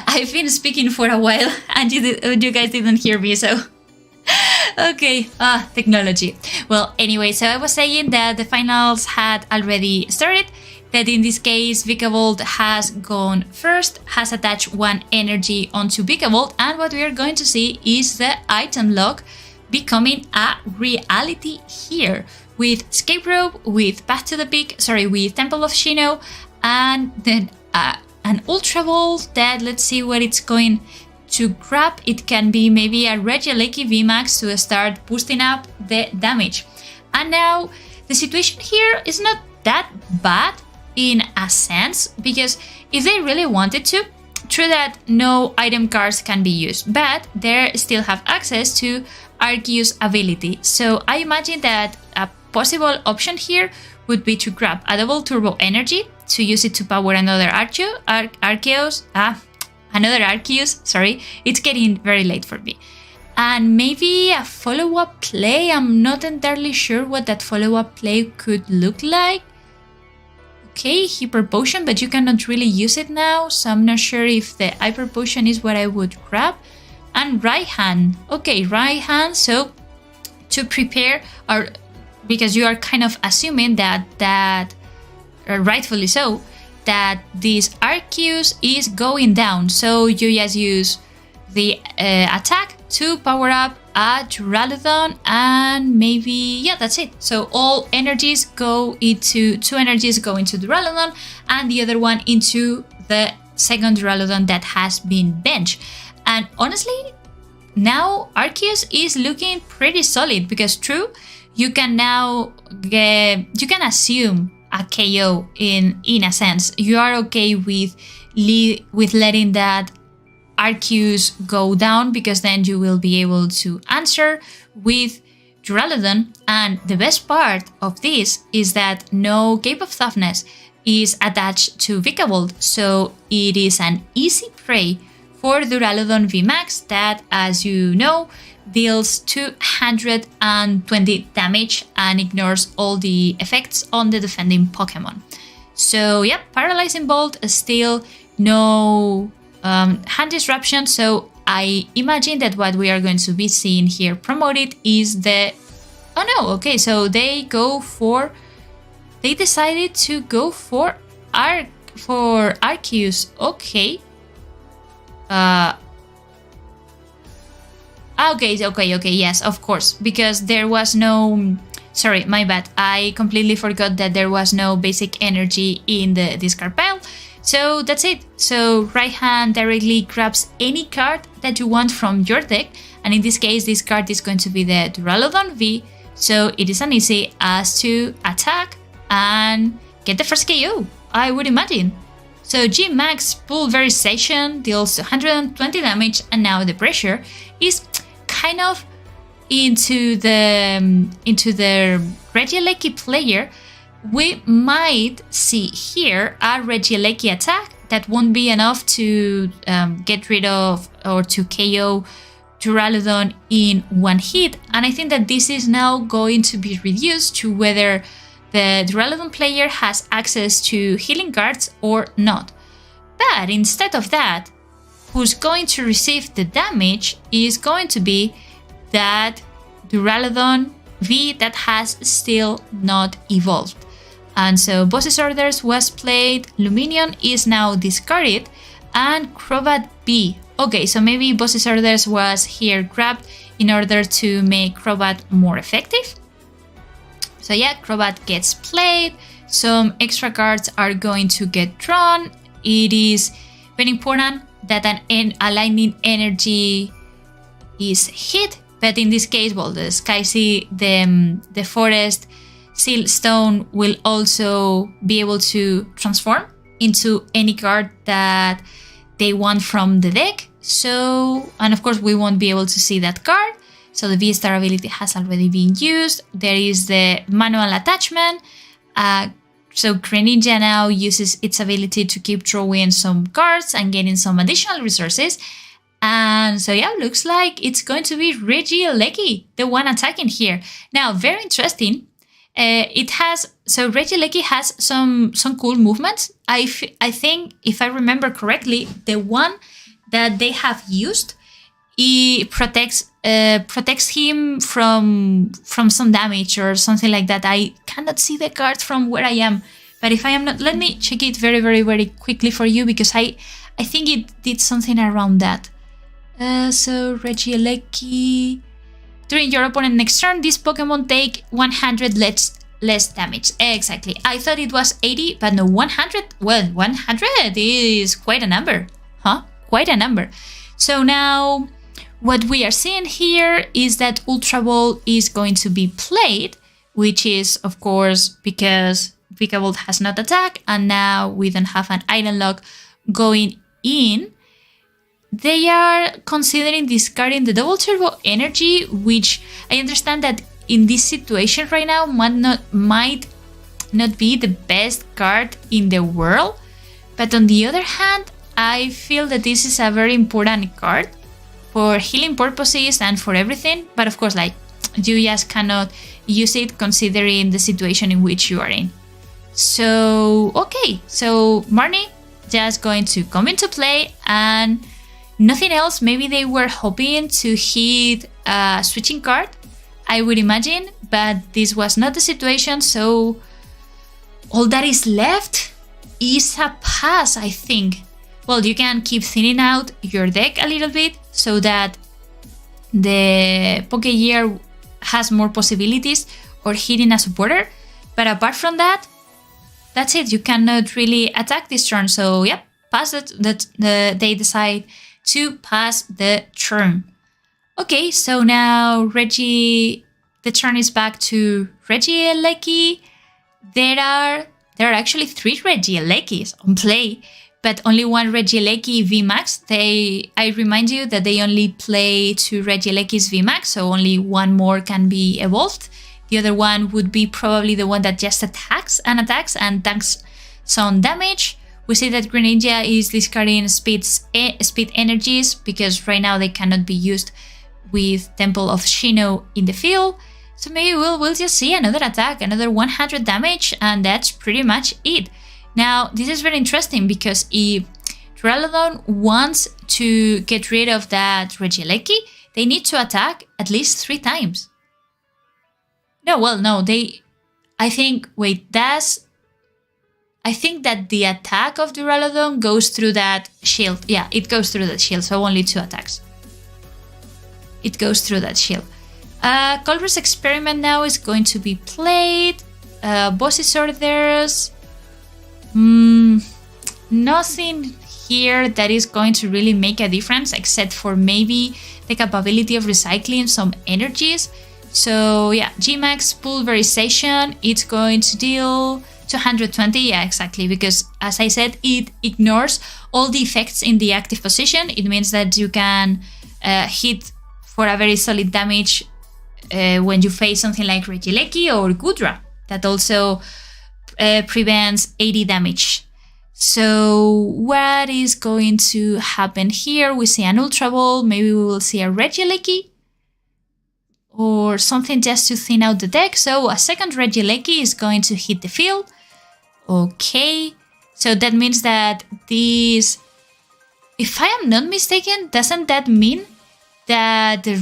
I've been speaking for a while and you guys didn't hear me, so... Okay, technology. Well, anyway, so I was saying that the finals had already started, that in this case Vikavolt has gone first, has attached one energy onto Vikavolt, and what we are going to see is the item lock becoming a reality here, with Escape Rope, with Path to the Peak, with Temple of Shino, and then an Ultra Ball that, let's see what it's going to grab. It can be maybe a Regieleki VMAX to start boosting up the damage. And now the situation here is not that bad in a sense, because if they really wanted to, true that no item cards can be used, but they still have access to Arceus ability. So I imagine that a possible option here would be to grab a double turbo energy to use it to power another Arceus. Sorry, it's getting very late for me. And maybe a follow-up play. I'm not entirely sure what that follow-up play could look like. Okay, Hyper Potion, but you cannot really use it now, so I'm not sure if the Hyper Potion is what I would grab. And Raihan. Okay, Raihan, so to prepare, or because you are kind of assuming that rightfully so, that this Arceus is going down, so you just use the attack to power up a Duraludon, and maybe, yeah, that's it. So all energies go into, 2 energies go into Duraludon, and the other one into the second Duraludon that has been benched. And honestly, now Arceus is looking pretty solid, because true, you can now you can assume a KO in a sense. You are okay with letting that Arceus go down, because then you will be able to answer with Duraludon. And the best part of this is that no Cape of Toughness is attached to Vikavolt, so it is an easy prey for Duraludon VMAX that, as you know, deals 220 damage and ignores all the effects on the defending Pokémon. So yeah, Paralyzing Bolt, still no hand disruption, so I imagine that what we are going to be seeing here promoted is the... Oh no, okay, so they decided to go for Arceus, okay. Okay, yes, of course, because there was no... Sorry, my bad. I completely forgot that there was no basic energy in the discard pile. So that's it. So right hand directly grabs any card that you want from your deck. And in this case, this card is going to be the Duraludon V. So it is an easy as to attack and get the first KO, I would imagine. So G-Max Pulverization deals 120 damage, and now the pressure is kind of into the Regieleki player. We might see here a Regieleki attack that won't be enough to get rid of or to KO Duraludon in one hit, and I think that this is now going to be reduced to whether the Duraludon player has access to healing cards or not. But instead of that, who's going to receive the damage is going to be that Duraludon V that has still not evolved. And so Boss's Orders was played, Luminion is now discarded, and Crobat B. Okay, so maybe Boss's Orders was here grabbed in order to make Crobat more effective. So yeah, Crobat gets played, some extra cards are going to get drawn. It is very important that a lightning energy is hit, but in this case, well, the the Forest Seal Stone will also be able to transform into any card that they want from the deck. So, and of course we won't be able to see that card. So the V-Star ability has already been used. There is the manual attachment. So Greninja now uses its ability to keep drawing some cards and getting some additional resources. And so yeah, looks like it's going to be Regieleki, the one attacking here. Now, very interesting, It has, so Regieleki has some cool movements. I think, if I remember correctly, the one that they have used, it protects him from some damage or something like that. I cannot see the card from where I am, but if I am not, let me check it very, very, very quickly for you, because I think it did something around that. So Regieleki, during your opponent next turn, this Pokemon take 100 less damage. Exactly. I thought it was 80, but no, 100. Well, 100 is quite a number, huh? Quite a number. So now, what we are seeing here is that Ultra Ball is going to be played, which is, of course, because Vikavolt has not attacked, and now we don't have an Item Lock going in. They are considering discarding the Double Turbo Energy, which I understand that in this situation right now might not be the best card in the world. But on the other hand, I feel that this is a very important card for healing purposes and for everything. But of course, like, you just cannot use it considering the situation in which you are in. So, okay. So Marnie just going to come into play and nothing else. Maybe they were hoping to hit a switching card, I would imagine, but this was not the situation. So all that is left is a pass, I think. Well, you can keep thinning out your deck a little bit so that the Pokégear has more possibilities or hitting a supporter. But apart from that, that's it. You cannot really attack this turn. So yeah, pass it. They decide to pass the turn. Okay, so now the turn is back to Regieleki. There are actually 3 Regielekis on play, but only one Regieleki VMAX. I remind you that they only play 2 Regielekis VMAX, so only one more can be evolved. The other one would be probably the one that just attacks and tanks some damage. We see that Greninja is discarding speed energies because right now they cannot be used with Temple of Shino in the field. So maybe we'll just see another attack, another 100 damage, and that's pretty much it. Now, this is very interesting because if Duraludon wants to get rid of that Regieleki, they need to attack at least 3 times. I think that the attack of Duraludon goes through that shield. Yeah, it goes through that shield, so only 2 attacks. It goes through that shield. Culver's Experiment now is going to be played. Boss's Orders. Nothing here that is going to really make a difference, except for maybe the capability of recycling some energies. So yeah, Gmax Pulverization, it's going to deal 220, yeah, exactly, because as I said, it ignores all the effects in the active position. It means that you can hit for a very solid damage when you face something like Regieleki or Gudra, that also prevents 80 damage. So what is going to happen here? We see an Ultra Ball, maybe we will see a Regieleki or something just to thin out the deck. So a second Regieleki is going to hit the field. Okay, so that means that this, if I am not mistaken, doesn't that mean that the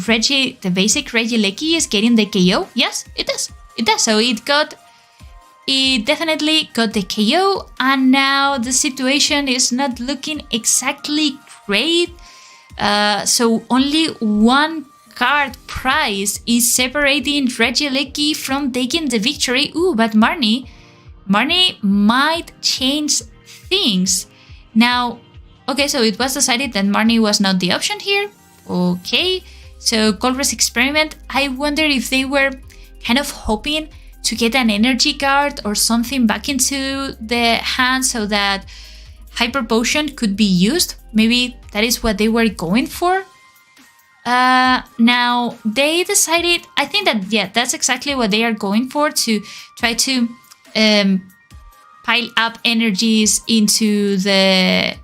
basic Regieleki is getting the KO? Yes, it does. It does. So it definitely got the KO, and now the situation is not looking exactly great. So only 1 card prize is separating Regieleki from taking the victory. Ooh, but Marnie might change things. Now, okay, so it was decided that Marnie was not the option here. Okay, so Culver's Experiment, I wonder if they were kind of hoping to get an energy card or something back into the hand so that Hyper Potion could be used. Maybe that is what they were going for. Now they decided, I think that, yeah, that's exactly what they are going for, to try to pile up energies into the,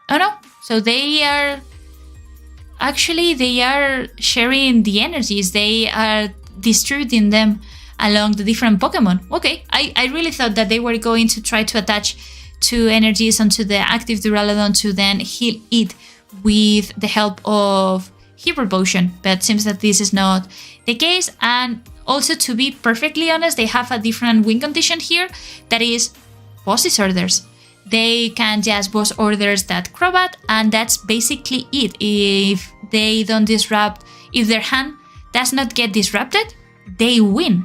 oh no, so they are sharing the energies, they are distributing them along the different Pokemon. Okay, I really thought that they were going to try to attach 2 energies onto the active Duraludon to then heal it with the help of Hero Potion, but seems that this is not the case. And also, to be perfectly honest, they have a different win condition here, that is boss disorders. They can just boss orders that Crobat, and that's basically it. If they don't disrupt, if their hand does not get disrupted, they win.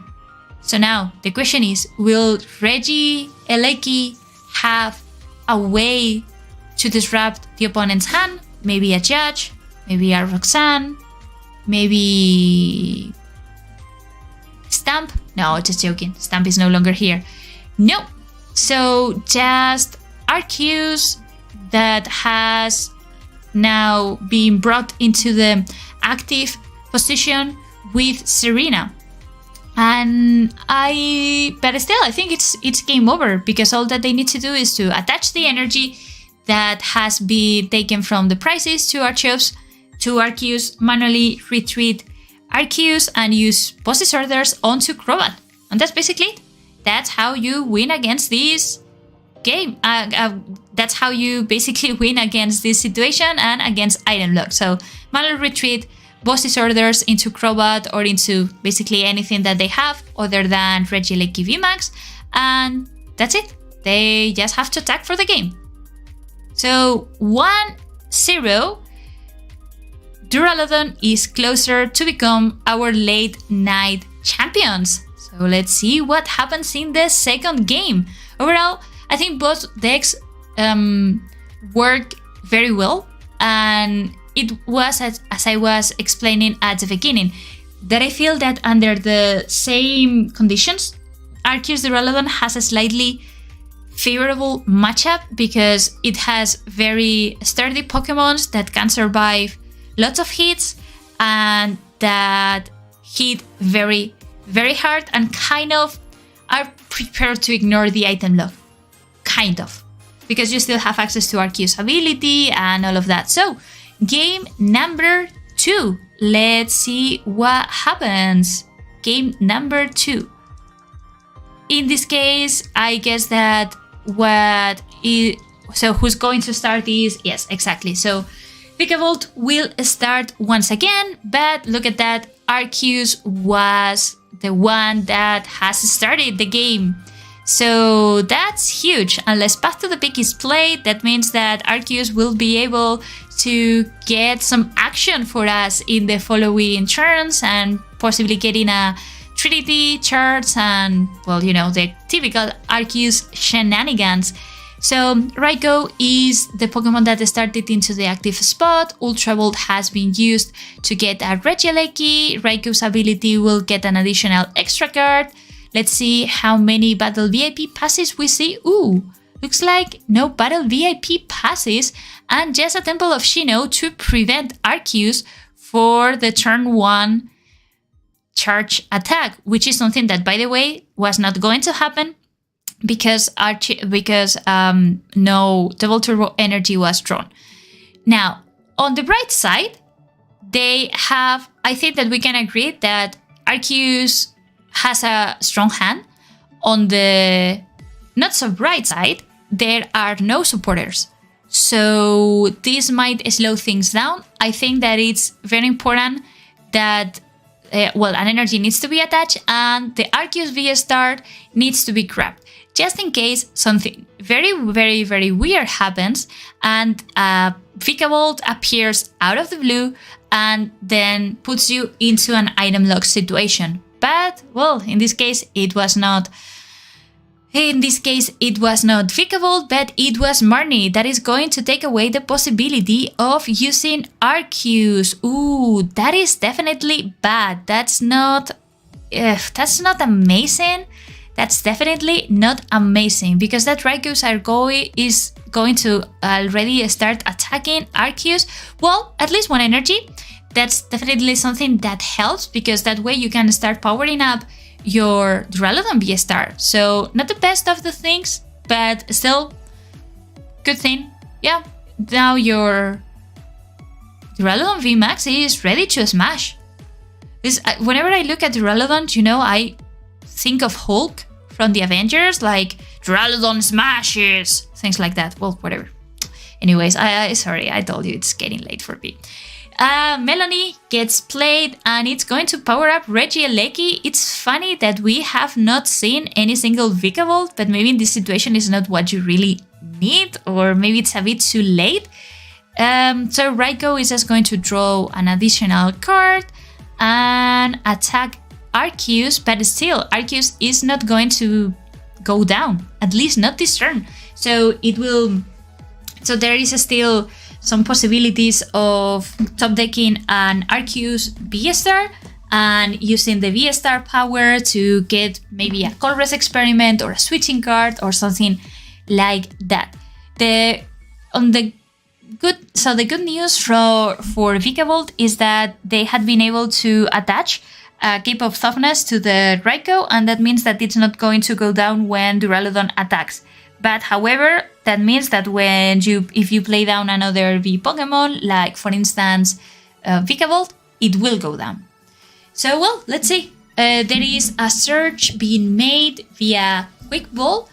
So now the question is, will Regieleki have a way to disrupt the opponent's hand? Maybe a Judge, maybe a Roxanne, maybe Stamp? No, just joking. Stamp is no longer here. No. So just Arceus that has now been brought into the active position with Serena. But still, I think it's game over, because all that they need to do is to attach the energy that has been taken from the prizes to Arceus, manually retreat Arceus, and use boss disorders onto Crobat. And that's basically it. That's how you win against this game. That's how you basically win against this situation and against item lock. So manual retreat, boss disorders into Crobat or into basically anything that they have other than Regieleki VMAX, and that's it. They just have to attack for the game. So 1-0, Duraludon is closer to become our late night champions. So let's see what happens in the second game. Overall, I think both decks work very well, and it was, as I was explaining at the beginning, that I feel that under the same conditions, Arceus Duraludon has a slightly favorable matchup, because it has very sturdy Pokemons that can survive lots of hits and that hit very, very hard and kind of are prepared to ignore the item lock. Kind of. Because you still have access to Arceus' ability and all of that. So, game number 2. Let's see what happens. Game number 2. In this case, I guess that so who's going to start is, yes, exactly. So Vikavolt will start once again, but look at that, Arceus was the one that has started the game. So that's huge. Unless Path to the Peak is played, that means that Arceus will be able to get some action for us in the following turns and possibly getting a Trinity charts and, well, you know, the typical Arceus shenanigans. So Raikou is the Pokemon that started into the active spot. Ultra Volt has been used to get a Regieleki. Raikou's ability will get an additional extra card. Let's see how many Battle VIP passes we see. Ooh, looks like no Battle VIP passes and just a Temple of Sinnoh to prevent Arceus for the turn 1 charge attack, which is something that, by the way, was not going to happen because no Double Turbo energy was drawn. Now, on the bright side, they have, I think that we can agree that Arceus has a strong hand. On the not so bright side, there are no supporters. So this might slow things down. I think that it's very important that an energy needs to be attached and the Arceus V-Star needs to be grabbed. Just in case something very, very, very weird happens and Vikavolt appears out of the blue and then puts you into an item lock situation. But, well, in this case, it was not Vikavolt, but it was Marnie that is going to take away the possibility of using Arceus. Ooh, that is definitely bad. That's not amazing. That's definitely not amazing because that Raikou is going to already start attacking Arceus. Well, at least one energy. That's definitely something that helps because that way you can start powering up your Duraludon V-Star. So not the best of the things, but still good thing. Yeah, now your Duraludon VMAX is ready to smash. Whenever I look at Duraludon, you know, I think of Hulk from the Avengers, like Duraludon smashes, things like that. Well, whatever. Anyways, sorry, I told you it's getting late for me. Melanie gets played and it's going to power up Regieleki. It's funny that we have not seen any single Vikavolt, but maybe in this situation is not what you really need, or maybe it's a bit too late. So Raikou is just going to draw an additional card and attack Arceus, but still Arceus is not going to go down, at least not this turn. So it will. So there is still some possibilities of top decking an Arceus V-Star and using the V-Star power to get maybe a Colress experiment or a switching card or something like that. The good news for Vikavolt is that they had been able to attach a Cape of Toughness to the Raikou, and that means that it's not going to go down when Duraludon attacks. But however, that means that if you play down another V Pokemon, like for instance Vikavolt, it will go down. So well, let's see. There is a search being made via Quick Ball.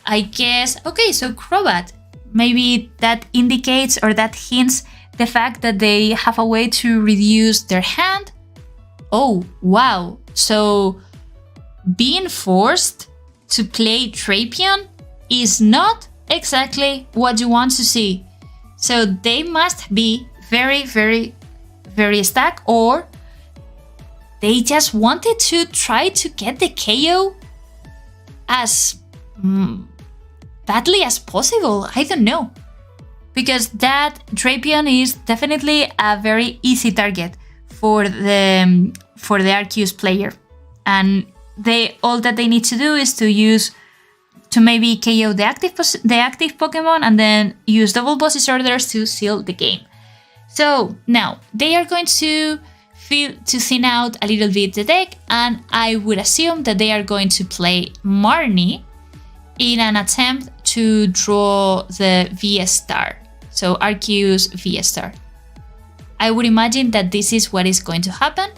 I guess, okay, so Crobat. Maybe that indicates or that hints the fact that they have a way to reduce their hand. Oh, wow. So being forced to play Trapion is not exactly what you want to see. So they must be very, very, very stuck, or they just wanted to try to get the KO as badly as possible. I don't know. Because that Trapion is definitely a very easy target for the Arceus player. And all that they need to do is to maybe KO the active Pokemon and then use double bosses orders to seal the game. So now they are going to thin out a little bit the deck, and I would assume that they are going to play Marnie in an attempt to draw the V-Star. So Arceus V-Star. I would imagine that this is what is going to happen.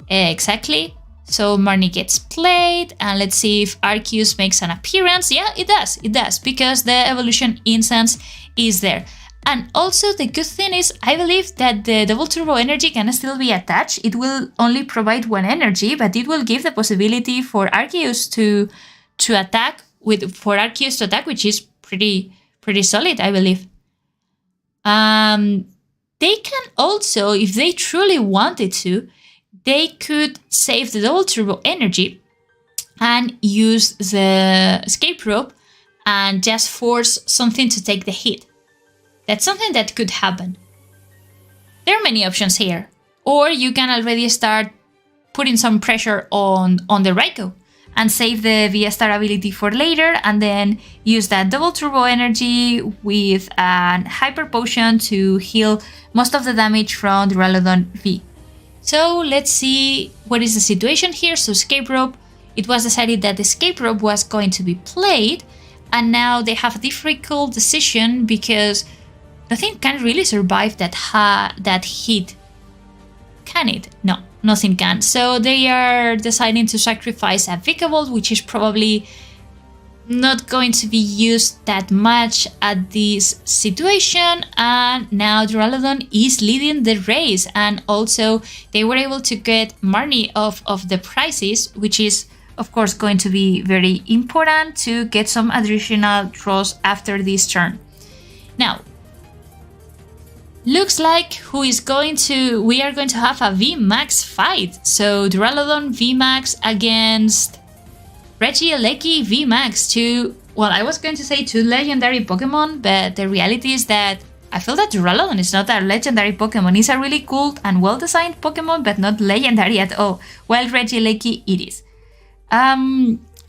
Exactly. So Marnie gets played, and let's see if Arceus makes an appearance. Yeah, it does, because the evolution instance is there. And also the good thing is, I believe that the double turbo energy can still be attached. It will only provide one energy, but it will give the possibility for Arceus to attack, which is pretty solid, I believe. They can also, if they truly wanted to, they could save the double turbo energy and use the escape rope and just force something to take the hit. That's something that could happen. There are many options here. Or you can already start putting some pressure on the Raikou and save the V-Star ability for later, and then use that double turbo energy with an hyper potion to heal most of the damage from the Duraludon V. So let's see what is the situation here. So escape rope, it was decided that the escape rope was going to be played, and now they have a difficult decision because nothing can really survive that hit. Can it? No, nothing can. So they are deciding to sacrifice a Vikavolt, which is probably not going to be used that much at this situation. And now Duraludon is leading the race, and also they were able to get Marnie off of the prizes, which is of course going to be very important to get some additional draws after this turn. Now, looks like we are going to have a VMAX fight. So Duraludon VMAX against Regieleki VMAX, I was going to say two legendary Pokemon, but the reality is that I feel that Duraludon is not a legendary Pokemon. It's a really cool and well-designed Pokemon, but not legendary at all, while Regieleki it is.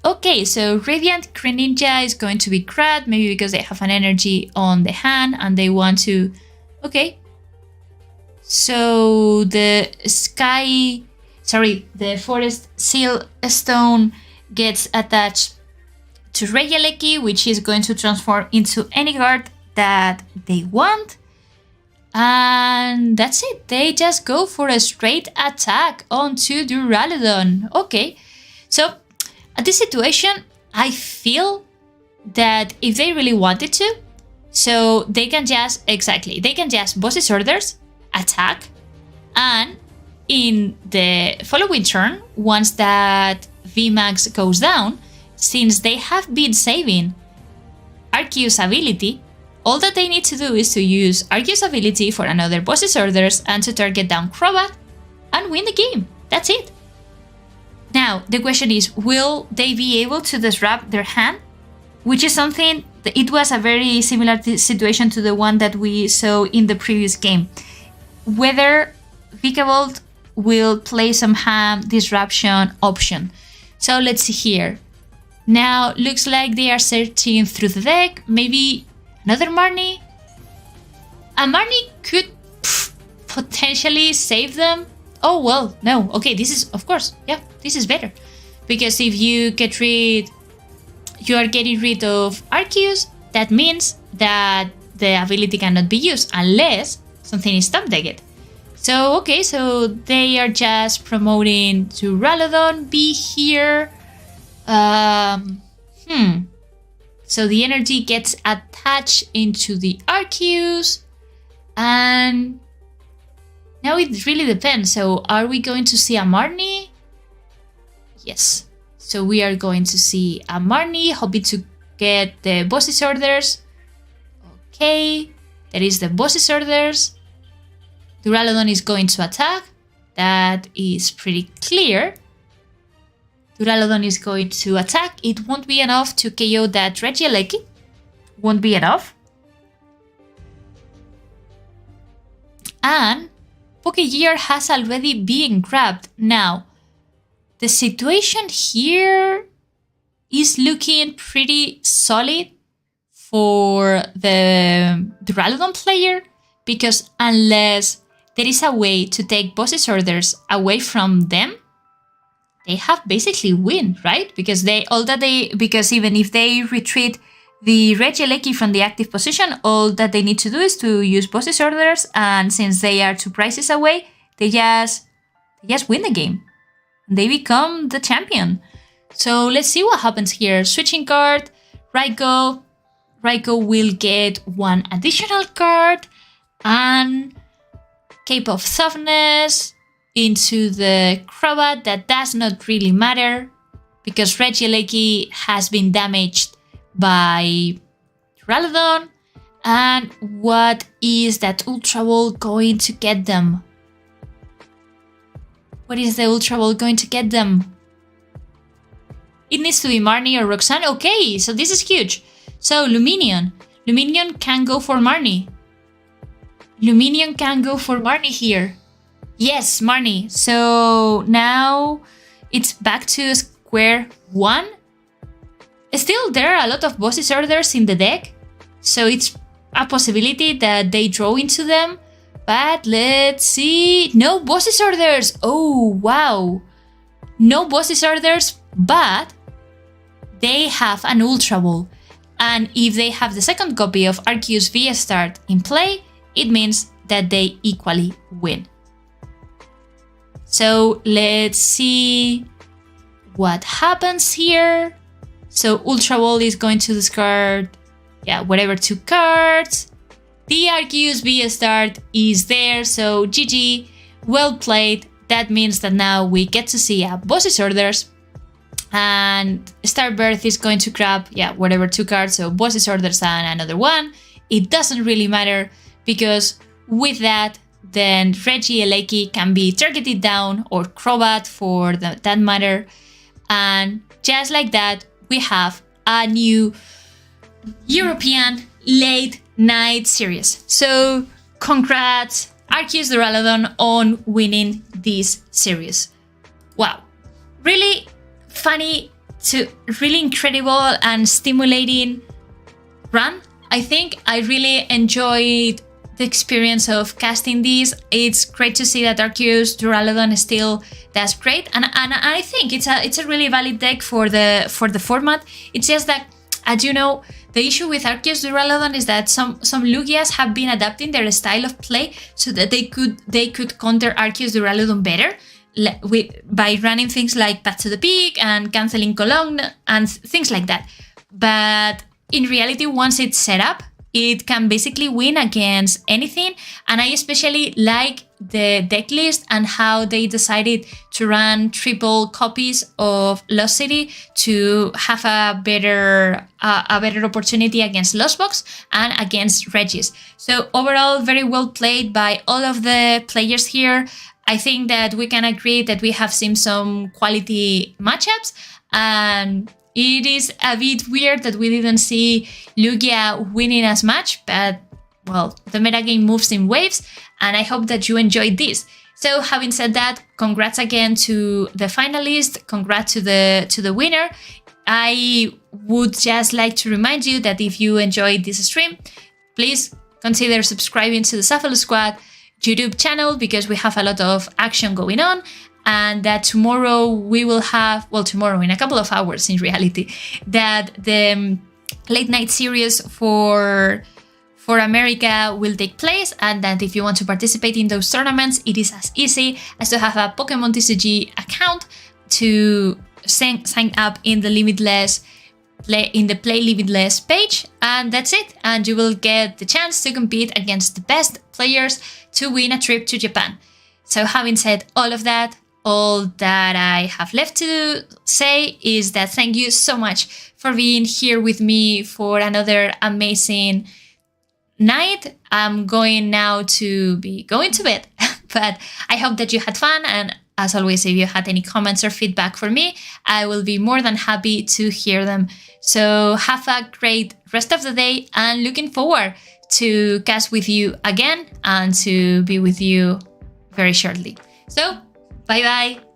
Okay, so Radiant Greninja is going to be crud, maybe because they have an energy on the hand and they want to... Okay, so the Forest Seal Stone gets attached to Regieleki, which is going to transform into any card that they want. And that's it. They just go for a straight attack onto Duraludon. Okay, So at this situation, I feel that if they really wanted to, so they can just, they can just Boss's Orders, attack, and in the following turn, once that VMAX goes down, since they have been saving Arceus ability, all that they need to do is to use Arceus ability for another Boss's Orders and to target down Crobat and win the game. That's it. Now, the question is, will they be able to disrupt their hand? Which is something, it was a very similar situation to the one that we saw in the previous game. Whether Vikavolt will play some hand disruption option. So let's see here. Now, looks like they are searching through the deck. Maybe another Marnie? A Marnie could potentially save them. Oh, well, no. Okay, this is, of course, yeah, this is better. Because if you are getting rid of Arceus, that means that the ability cannot be used unless something is top-decked. So, okay, so they are just promoting to Duraludon be here. So the energy gets attached into the Arceus, and now it really depends. So are we going to see a Marnie? Yes. So we are going to see a Marnie, hoping to get the Boss's Orders. Okay, there is the Boss's Orders. Duraludon is going to attack. That is pretty clear. Duraludon is going to attack. It won't be enough to KO that Regieleki. Won't be enough. And Pokégear has already been grabbed. Now, the situation here is looking pretty solid for the Duraludon player, because unless there is a way to take Boss's Orders away from them, they have basically win, right? Because even if they retreat the Regieleki from the active position, all that they need to do is to use Boss's Orders, and since they are 2 prizes away, they just win the game. They become the champion. So let's see what happens here. Switching card, Raikou. Raikou will get 1 additional card, and Cape of Softness into the Crobat. That does not really matter because Regieleki has been damaged by Duraludon. And what is that Ultra Ball going to get them? What is the Ultra Ball going to get them? It needs to be Marnie or Roxanne. Okay, so this is huge. So Lumineon. Lumineon can go for Marnie. Lumineon can go for Marnie here. Yes, Marnie. So now it's back to square one. Still, there are a lot of Boss's Orders in the deck, so it's a possibility that they draw into them. But let's see. No Boss's Orders. Oh, wow. No Boss's Orders, but they have an Ultra Ball. And if they have the second copy of Arceus V-Start in play, it means that they equally win. So let's see what happens here. So Ultra Ball is going to discard, whatever 2 cards. The Arceus V-Start is there, so GG, well played. That means that now we get to see a Boss's Orders. And Starbirth is going to grab, whatever 2 cards, so Boss's Orders and another one. It doesn't really matter because with that, then Regieleki can be targeted down, or Crobat for that matter. And just like that, we have a new European late night series. So congrats, Arceus Duraludon, on winning this series. Wow, really funny, really incredible and stimulating run. I think I really enjoyed the experience of casting these. It's great to see that Arceus Duraludon still does great, and I think it's a really valid deck for the format. It's just that, as you know, the issue with Arceus Duraludon is that some Lugias have been adapting their style of play so that they could counter Arceus Duraludon better. by running things like Path to the Peak and canceling Cologne and things like that. But in reality, once it's set up, it can basically win against anything. And I especially like the deck list and how they decided to run triple copies of Lost City to have a better opportunity against Lost Box and against Regis. So overall, very well played by all of the players here. I think that we can agree that we have seen some quality matchups, and it is a bit weird that we didn't see Lugia winning as much, but well, the metagame moves in waves, and I hope that you enjoyed this. So having said that, congrats again to the finalist, congrats to the winner. I would just like to remind you that if you enjoyed this stream, please consider subscribing to the Shuffle Squad YouTube channel, because we have a lot of action going on, and that tomorrow we will have, well, tomorrow in a couple of hours in reality, that the late night series for America will take place, and that if you want to participate in those tournaments, it is as easy as to have a Pokémon TCG account to sign up in the Play Limitless page, and that's it. And you will get the chance to compete against the best players to win a trip to Japan. So having said all of that, all that I have left to say is that thank you so much for being here with me for another amazing night. I'm going now to be going to bed, but I hope that you had fun. And as always, if you had any comments or feedback for me, I will be more than happy to hear them. So have a great rest of the day, and looking forward to cast with you again and to be with you very shortly. So bye bye.